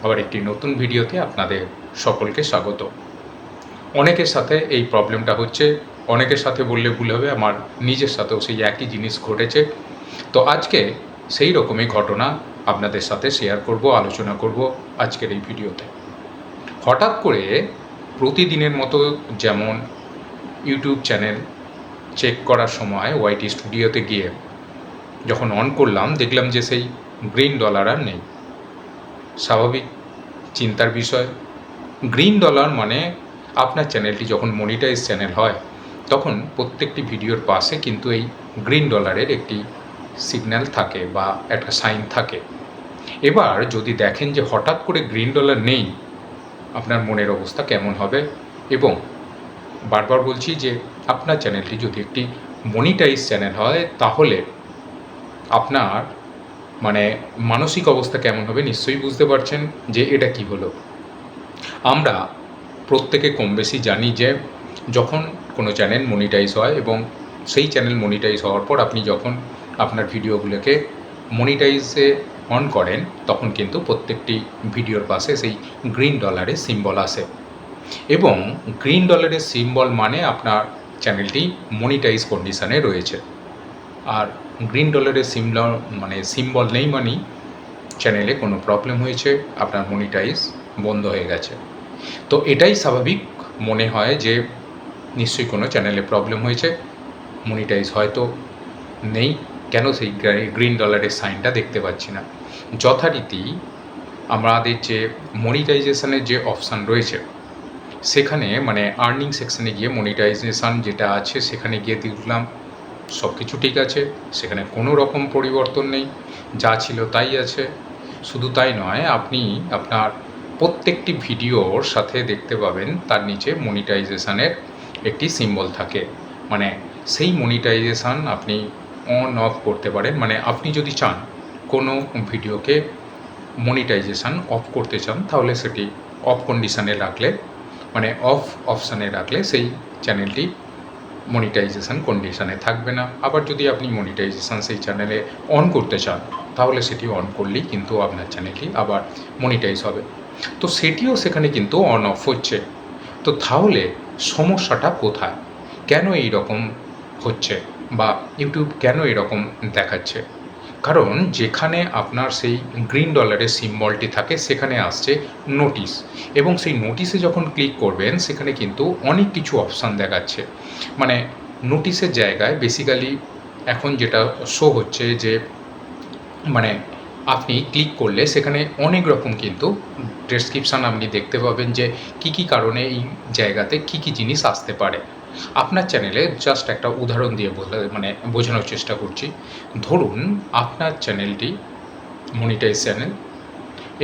আবার একটি নতুন ভিডিওতে আপনাদের সকলকে স্বাগত। অনেকের সাথে এই প্রবলেমটা হচ্ছে, অনেকের সাথে বললে ভুল হবে, আমার নিজের সাথেও সেই একই জিনিস ঘটেছে। তো আজকে সেই রকমই ঘটনা আপনাদের সাথে শেয়ার করব, আলোচনা করব আজকের এই ভিডিওতে। হঠাৎ করে প্রতিদিনের মতো যেমন ইউটিউব চ্যানেল চেক করার সময় ওয়াইটি স্টুডিওতে গিয়ে যখন অন করলাম, দেখলাম যে সেই $, আর নেই। স্বাভাবিক চিন্তার বিষয়। $, মানে আপনার চ্যানেলটি যখন মনিটাইজ চ্যানেল হয় তখন প্রত্যেকটি ভিডিওর পাশে কিন্তু এই $, একটি সিগন্যাল থাকে বা একটা সাইন থাকে। এবার যদি দেখেন যে হঠাৎ করে $, নেই, আপনার মনের অবস্থা কেমন হবে? এবং বারবার বলছি যে আপনার চ্যানেলটি যদি একটি মনিটাইজ চ্যানেল হয় তাহলে আপনার মানে মানসিক অবস্থা কেমন হবে নিশ্চয়ই বুঝতে পারছেন যে এটা কি হলো। আমরা প্রত্যেকে কম বেশি জানি যে যখন কোনো চ্যানেল মনিটাইজ হয় এবং সেই চ্যানেল মনিটাইজ হওয়ার পর আপনি যখন আপনার ভিডিওগুলোকে মনিটাইজে অন করেন তখন কিন্তু প্রত্যেকটি ভিডিওর পাশে সেই $, সিম্বল আসে। এবং $, সিম্বল মানে আপনার চ্যানেলটি মনিটাইজ কন্ডিশানে রয়েছে। আর $, সিম্বল নেই মানেই চ্যানেলে কোনো প্রবলেম হয়েছে, আপনার মনিটাইজ বন্ধ হয়ে গেছে। তো এটাই স্বাভাবিক মনে হয় যে নিশ্চয়ই কোনো চ্যানেলে প্রবলেম হয়েছে, মনিটাইজ হয়তো নেই, কেন সেই $, সাইনটা দেখতে পাচ্ছি না। যথারীতি আমাদের যে মনিটাইজেশনের যে অপশান রয়েছে সেখানে আর্নিং সেকশানে গিয়ে মনিটাইজেশান যেটা আছে সেখানে গিয়ে দেখলাম সব কিছু ঠিক আছে, সেখানে কোনো রকম পরিবর্তন নেই, যা ছিল তাই আছে। শুধু তাই নয়, আপনি আপনার প্রত্যেকটি ভিডিওর সাথে দেখতে পাবেন তার নিচে মনিটাইজেশানের একটি সিম্বল থাকে। সেই মনিটাইজেশান আপনি অন অফ করতে পারেন। আপনি যদি চান কোনো ভিডিওকে মনিটাইজেশান অফ করতে চান তাহলে সেটি অফ কন্ডিশানে রাখলে অফ অপশানে রাখলে সেই চ্যানেলটি মনিটাইজেশান কন্ডিশানে থাকবে না। আবার যদি আপনি মনিটাইজেশান সেই চ্যানেলে অন করতে চান তাহলে সেটি অন করলেই কিন্তু আপনার চ্যানেলটি আবার মনিটাইজ হবে। তো সেটিও সেখানে কিন্তু অন অফ হচ্ছে। তো তাহলে সমস্যাটা কোথায়? কেন এই রকম হচ্ছে বা ইউটিউব কেন এরকম দেখাচ্ছে? কারণ যেখানে আপনার সেই $, সিম্বলটি থাকে সেখানে আসছে নোটিশ, এবং সেই নোটিশে যখন ক্লিক করবেন সেখানে কিন্তু অনেক কিছু অপশান দেখাচ্ছে। নোটিশের জায়গায় বেসিক্যালি এখন যেটা শো হচ্ছে যে আপনি ক্লিক করলে সেখানে অনেক রকম কিন্তু ডেসক্রিপশান আপনি দেখতে পাবেন যে কী কারণে এই জায়গাতে কী জিনিস আসতে পারে। আপনার চ্যানেলে জাস্ট একটা উদাহরণ দিয়ে বোঝানোর চেষ্টা করছি। ধরুন আপনার চ্যানেলটি মনিটাইজ চ্যানেল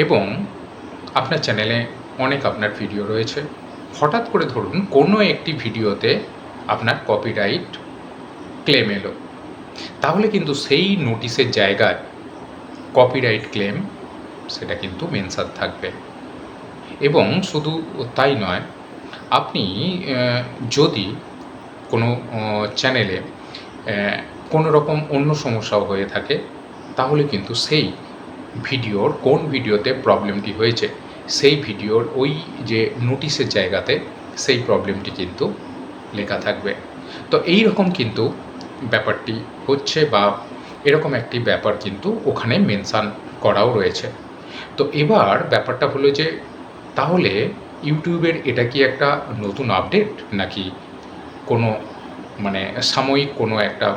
এবং আপনার চ্যানেলে অনেক আপনার ভিডিও রয়েছে। হঠাৎ করে ধরুন কোনো একটি ভিডিওতে আপনার কপিরাইট ক্লেম এলো, তাহলে কিন্তু সেই নোটিশের জায়গায় কপিরাইট ক্লেম সেটা কিন্তু মেনশন থাকবে। এবং শুধু তাই নয়, আপনি যদি কোনো চ্যানেলে কোনো রকম অন্য সমস্যাও হয়ে থাকে তাহলে কিন্তু সেই ভিডিওর কোন ভিডিওতে প্রবলেমটি হয়েছে সেই ভিডিওর ওই যে নোটিশের জায়গাতে সেই প্রবলেমটি কিন্তু লেখা থাকবে। তো এই রকম কিন্তু ব্যাপারটি হচ্ছে বা এরকম একটি ব্যাপার কিন্তু ওখানে মেনশান করাও রয়েছে। তো এবার ব্যাপারটা হলো যে তাহলে ইউটিউবের এটা কি একটা নতুন আপডেট, নাকি কোনো মানে সাময়িক কোনো একটা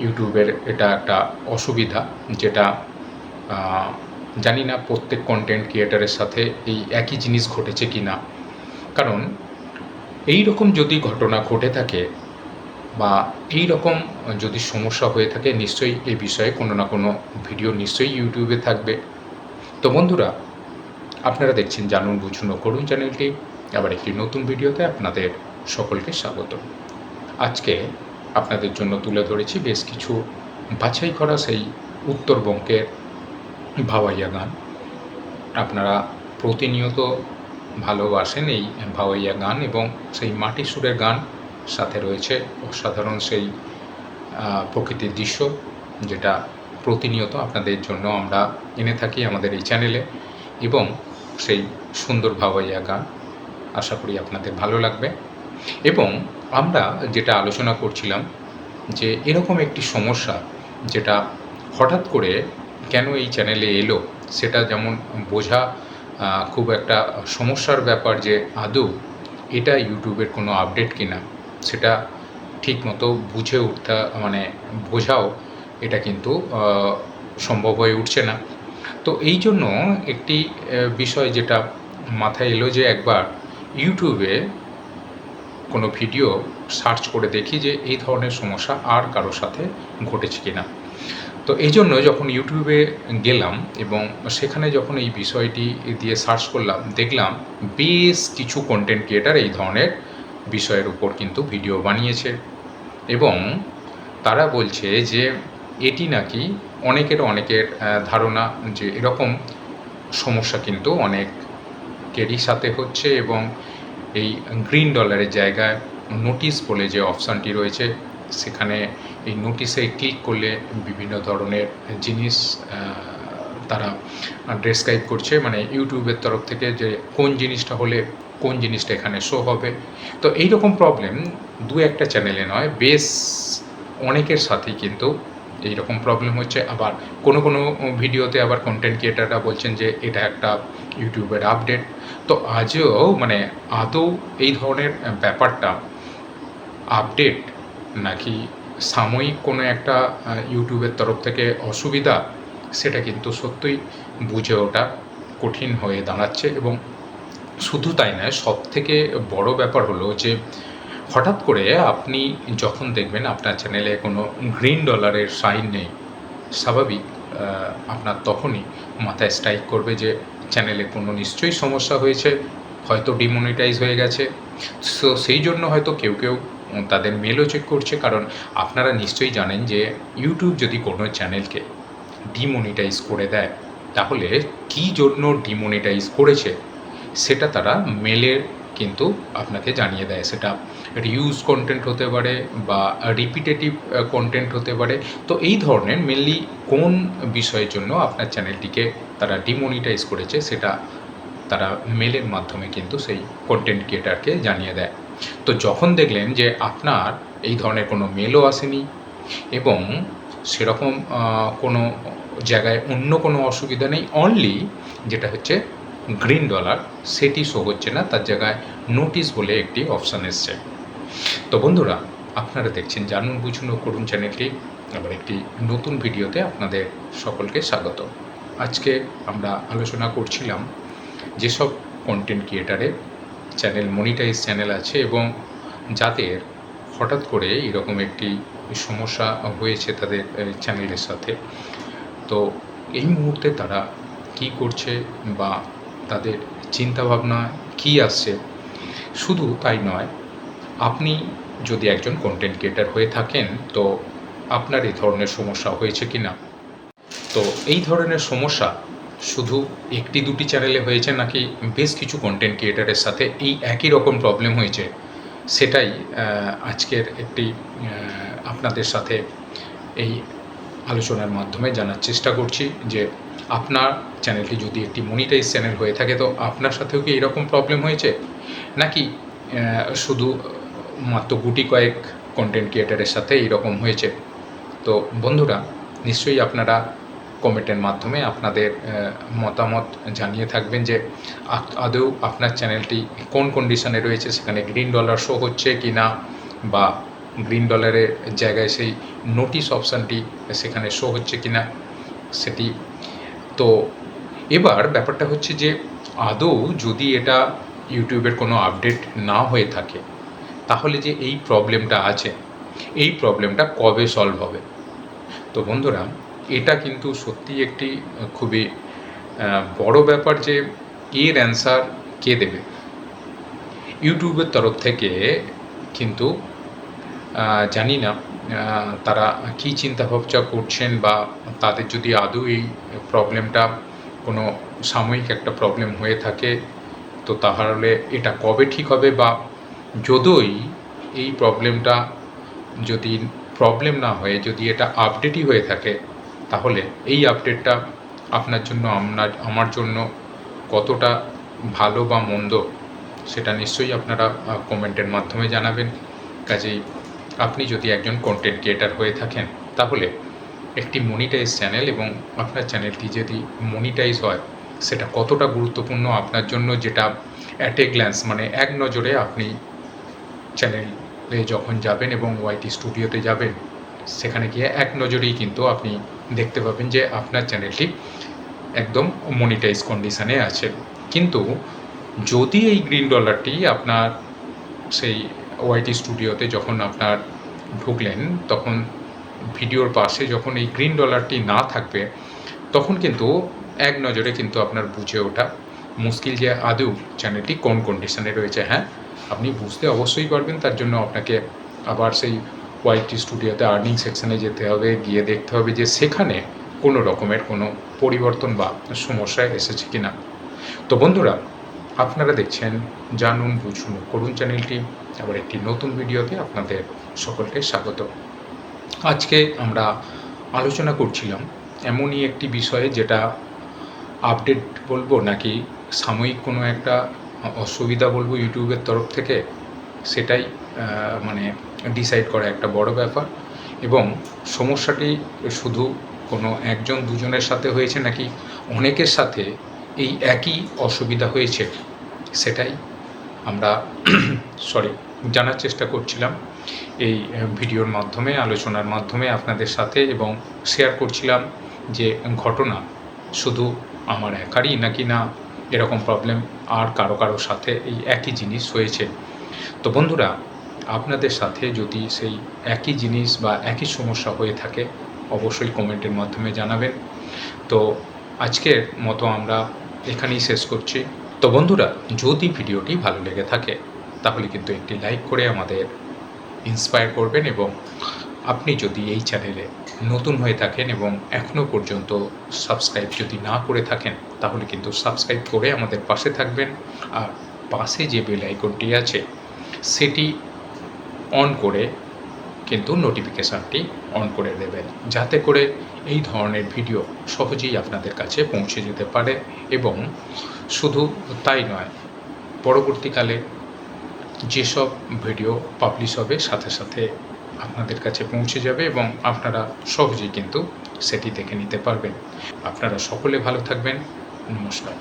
ইউটিউবের এটা একটা অসুবিধা, যেটা জানি না প্রত্যেক কন্টেন্ট ক্রিয়েটারের সাথে এই একই জিনিস ঘটেছে কি না। কারণ এই রকম যদি ঘটনা ঘটে থাকে বা এই রকম যদি সমস্যা হয়ে থাকে, নিশ্চয়ই এই বিষয়ে কোনো না কোনো ভিডিও নিশ্চয়ই ইউটিউবে থাকবে। তো বন্ধুরা, আপনারা দেখছেন জানুন বুঝুন ও করুন চ্যানেলটি। আবার একটি নতুন ভিডিওতে আপনাদের সকলকে স্বাগত। আজকে আপনাদের জন্য তুলে ধরেছি বেশ কিছু বাছাই করা সেই উত্তরবঙ্গের ভাওয়াইয়া গান। আপনারা প্রতিনিয়ত ভালোবাসেন এই ভাওয়াইয়া গান এবং সেই মাটি সুরের গান, সাথে রয়েছে অসাধারণ সেই প্রকৃতির দৃশ্য, যেটা প্রতিনিয়ত আপনাদের জন্য আমরা এনে থাকি আমাদের এই চ্যানেলে, এবং সেই সুন্দর ভাওয়াইয়া গান আশা করি আপনাদের ভালো লাগবে। এবং আমরা যেটা আলোচনা করছিলাম যে এরকম একটি সমস্যা যেটা হঠাৎ করে কেন এই চ্যানেলে এলো, সেটা যেমন বোঝা খুব একটা সমস্যার ব্যাপার যে আদৌ এটা ইউটিউবের কোনো আপডেট কিনা, সেটা ঠিকমতো বুঝে উঠতে মানে বোঝাও এটা কিন্তু সম্ভব হয়ে উঠছে না। তো এই জন্য একটি বিষয় যেটা মাথায় এলো যে একবার ইউটিউবে কোনো ভিডিও সার্চ করে দেখি যে এই ধরনের সমস্যা আর কারোর সাথে ঘটেছে কিনা। তো এই জন্য যখন ইউটিউবে গেলাম এবং সেখানে যখন এই বিষয়টি দিয়ে সার্চ করলাম, দেখলাম বেশ কিছু কন্টেন্ট ক্রিয়েটার এই ধরনের বিষয়ের উপর কিন্তু ভিডিও বানিয়েছে এবং তারা বলছে যে এটি নাকি অনেকের ধারণা যে এরকম সমস্যা কিন্তু অনেকেরই সাথে হচ্ছে, এবং এই গ্রিন ডলারের জায়গায় নোটিশ বলে যে অপশানটি রয়েছে, সেখানে এই নোটিশে ক্লিক করলে বিভিন্ন ধরনের জিনিস তারা ডেসক্রাইব করছে, মানে ইউটিউবের তরফ থেকে যে কোন জিনিসটা হলে কোন জিনিসটা এখানে শো হবে। তো এই রকম প্রবলেম দু একটা চ্যানেলে নয়, বেশ অনেকের সাথেই কিন্তু এই রকম প্রবলেম হচ্ছে। আবার কোনো ভিডিওতে আবার কন্টেন্ট ক্রিয়েটাররা বলছেন যে এটা একটা ইউটিউবের আপডেট। তো আজও মানে আদৌ এই ধরনের ব্যাপারটা আপডেট নাকি সাময়িক কোনো একটা ইউটিউবের তরফ থেকে অসুবিধা, সেটা কিন্তু সত্যিই বুঝে ওঠা কঠিন হয়ে দাঁড়াচ্ছে। এবং শুধু তাই নয়, সবথেকে বড় ব্যাপার হলো যে হঠাৎ করে আপনি যখন দেখবেন আপনার চ্যানেলে কোনো গ্রিন ডলারের সাইন নেই, স্বাভাবিক আপনার তখনই মাথায় স্ট্রাইক করবে যে চ্যানেলে কোনো নিশ্চয়ই সমস্যা হয়েছে, হয়তো ডিমনিটাইজ হয়ে গেছে। সো সেই জন্য হয়তো কেউ তাদের মেলও চেক করছে, কারণ আপনারা নিশ্চয়ই জানেন যে ইউটিউব যদি কোনো চ্যানেলকে ডিমনিটাইজ করে দেয়, তাহলে কী জন্য ডিমনিটাইজ করেছে সেটা তারা মেলে কিন্তু আপনাকে জানিয়ে দেয়। সেটা রিউজ কন্টেন্ট হতে পারে বা রিপিটেটিভ কন্টেন্ট হতে পারে। তো এই ধরনের মেনলি কোন বিষয়ের জন্য আপনার চ্যানেলটিকে তারা ডিমনিটাইজ করেছে, সেটা তারা মেলের মাধ্যমে কিন্তু সেই কন্টেন্ট ক্রিয়েটারকে জানিয়ে দেয়। তো যখন দেখলেন যে আপনার এই ধরনের কোনো মেলও আসেনি এবং সেরকম কোনো জায়গায় অন্য কোনো অসুবিধা নেই, অনলি যেটা হচ্ছে গ্রিন ডলার সেটি শো হচ্ছে না, তার জায়গায় নোটিশ বলে একটি অপশান এসছে। তো বন্ধুরা, আপনারা দেখছেন জানুন বুঝুন ও করুন চ্যানেলটি। আবার একটি নতুন ভিডিওতে আপনাদের সকলকে স্বাগত। আজকে আমরা আলোচনা করছিলাম যেসব কন্টেন্ট ক্রিয়েটারের চ্যানেল মনিটাইজ চ্যানেল আছে এবং যাদের হঠাৎ করে এরকম একটি সমস্যা হয়েছে তাদের চ্যানেলের সাথে। তো এই মুহূর্তে তারা কি করছে বা তাদের চিন্তাভাবনা কী আসছে। শুধু তাই নয়, আপনি যদি একজন কন্টেন্ট ক্রিয়েটার হয়ে থাকেন, তো আপনার এই ধরনের সমস্যা হয়েছে কি না। তো এই ধরনের সমস্যা শুধু একটি দুটি চ্যানেলে হয়েছে নাকি বেশ কিছু কন্টেন্ট ক্রিয়েটারের সাথে এই একই রকম প্রবলেম হয়েছে, সেটাই আজকের একটি আপনাদের সাথে এই আলোচনার মাধ্যমে জানার চেষ্টা করছি যে আপনার চ্যানেলটি যদি একটি মনিটাইজ চ্যানেল হয়ে থাকে, তো আপনার সাথেও কি এরকম প্রবলেম হয়েছে, নাকি শুধু মাত্র গুটি কয়েক কন্টেন্ট ক্রিয়েটারের সাথে এইরকম হয়েছে। তো বন্ধুরা, নিশ্চয়ই আপনারা কমেন্টের মাধ্যমে আপনাদের মতামত জানিয়ে থাকবেন যে আদৌ আপনার চ্যানেলটি কোন কন্ডিশনে রয়েছে, সেখানে গ্রিন ডলার শো হচ্ছে কি না, বা গ্রিন ডলারের জায়গায় সেই নোটিশ অপশানটি সেখানে শো হচ্ছে কি না সেটি। তো এবার ব্যাপারটা হচ্ছে যে আদৌ যদি এটা ইউটিউবের কোনো আপডেট না হয়ে থাকে, তাহলে যে এই প্রবলেমটা আছে, এই প্রবলেমটা কবে সলভ হবে? তো বন্ধুরা, এটা কিন্তু সত্যি একটি খুবই বড় ব্যাপার যে এর অ্যান্সার কে দেবে। ইউটিউবের তরফ থেকে কিন্তু জানি না তারা কী চিন্তাভাবনা করছেন, বা তাদের যদি আদৌ এই প্রবলেমটা কোনো সাময়িক একটা প্রবলেম হয়ে থাকে, তো তাহলে এটা কবে ঠিক হবে, বা যদিই এই প্রবলেমটা যদি প্রবলেম না হয়ে যদি এটা আপডেটই হয়ে থাকে, তাহলে এই আপডেটটা আপনার জন্য আমার জন্য কতটা ভালো বা মন্দ সেটা নিশ্চয়ই আপনারা কমেন্টের মাধ্যমে জানাবেন। কাজেই আপনি যদি একজন কন্টেন্ট ক্রিয়েটার হয়ে থাকেন, তাহলে একটি মনিটাইজ চ্যানেল এবং আপনার চ্যানেলটি যদি মনিটাইজ হয়, সেটা কতটা গুরুত্বপূর্ণ আপনার জন্য, যেটা অ্যাট এ গ্ল্যান্স মানে এক নজরে আপনি চ্যানেলে যখন যাবেন এবং ওয়াইটি স্টুডিওতে যাবেন, সেখানে গিয়ে এক নজরেই কিন্তু আপনি দেখতে পাবেন যে আপনার চ্যানেলটি একদম মনিটাইজ কন্ডিশানে আছে। কিন্তু যদি এই গ্রিন ডলারটি আপনার সেই ওয়াইটি স্টুডিওতে যখন আপনার ঢুকলেন, তখন ভিডিওর পাশে যখন এই গ্রিন ডলারটি না থাকবে, তখন কিন্তু এক নজরে কিন্তু আপনার বুঝে ওঠা মুশকিল যে আদৌ চ্যানেলটি কোন কন্ডিশনে রয়েছে। হ্যাঁ, আপনি বুঝতে অবশ্যই পারবেন, তার জন্য আপনাকে আবার সেই ওয়াইটি স্টুডিওতে আর্নিং সেকশানে যেতে হবে, গিয়ে দেখতে হবে যে সেখানে কোনো রকমের কোনো পরিবর্তন বা সমস্যা এসেছে কি না। তো বন্ধুরা, আপনারা দেখছেন জানুন বুঝুন করুন চ্যানেলটি, আবার একটি নতুন ভিডিওতে আপনাদের সকলকে স্বাগত। আজকে আমরা আলোচনা করছিলাম এমনই একটি বিষয়ে, যেটা আপডেট বলবো নাকি সাময়িক কোনো একটা অসুবিধা বলবো ইউটিউবের তরফ থেকে, সেটাই মানে ডিসাইড করা একটা বড় ব্যাপার। এবং সমস্যাটি শুধু কোনো একজন দুজনের সাথে হয়েছে নাকি অনেকের সাথে এই একই অসুবিধা হয়েছে, সেটাই আমরা জানার চেষ্টা করছিলাম এই ভিডিওর মাধ্যমে, আলোচনার মাধ্যমে আপনাদের সাথে, এবং শেয়ার করছিলাম যে ঘটনা শুধু আমার একারই নাকি না এরকম প্রবলেম আর কারো সাথে এই একই জিনিস হয়েছে। তো বন্ধুরা, আপনাদের সাথে যদি সেই একই জিনিস বা একই সমস্যা হয়ে থাকে, অবশ্যই কমেন্টের মাধ্যমে জানাবেন। তো আজকের মতো আমরা এখানেই শেষ করছি। তো বন্ধুরা, যদি ভিডিওটি ভালো লেগে থাকে, তাহলে কিন্তু একটি লাইক করে আমাদের ইন্সপায়ার করবেন, এবং আপনি যদি এই চ্যানেলে নতুন হয়ে থাকেন এবং এখনও পর্যন্ত সাবস্ক্রাইব যদি না করে থাকেন, তাহলে কিন্তু সাবস্ক্রাইব করে আমাদের পাশে থাকবেন। আর পাশে যে বেল আইকনটি আছে সেটি অন করে কিন্তু নোটিফিকেশানটি অন করে দেবেন, যাতে করে এই ধরনের ভিডিও সহজেই আপনাদের কাছে পৌঁছে যেতে পারে। এবং শুধু তাই নয়, পরবর্তীকালে যেসব ভিডিও পাবলিশ হবে সাথে সাথে আপনাদের কাছে পৌঁছে যাবে, এবং আপনারা সহজেই কিন্তু সেটি দেখে নিতে পারবেন। আপনারা সকলে ভালো থাকবেন। নমস্কার।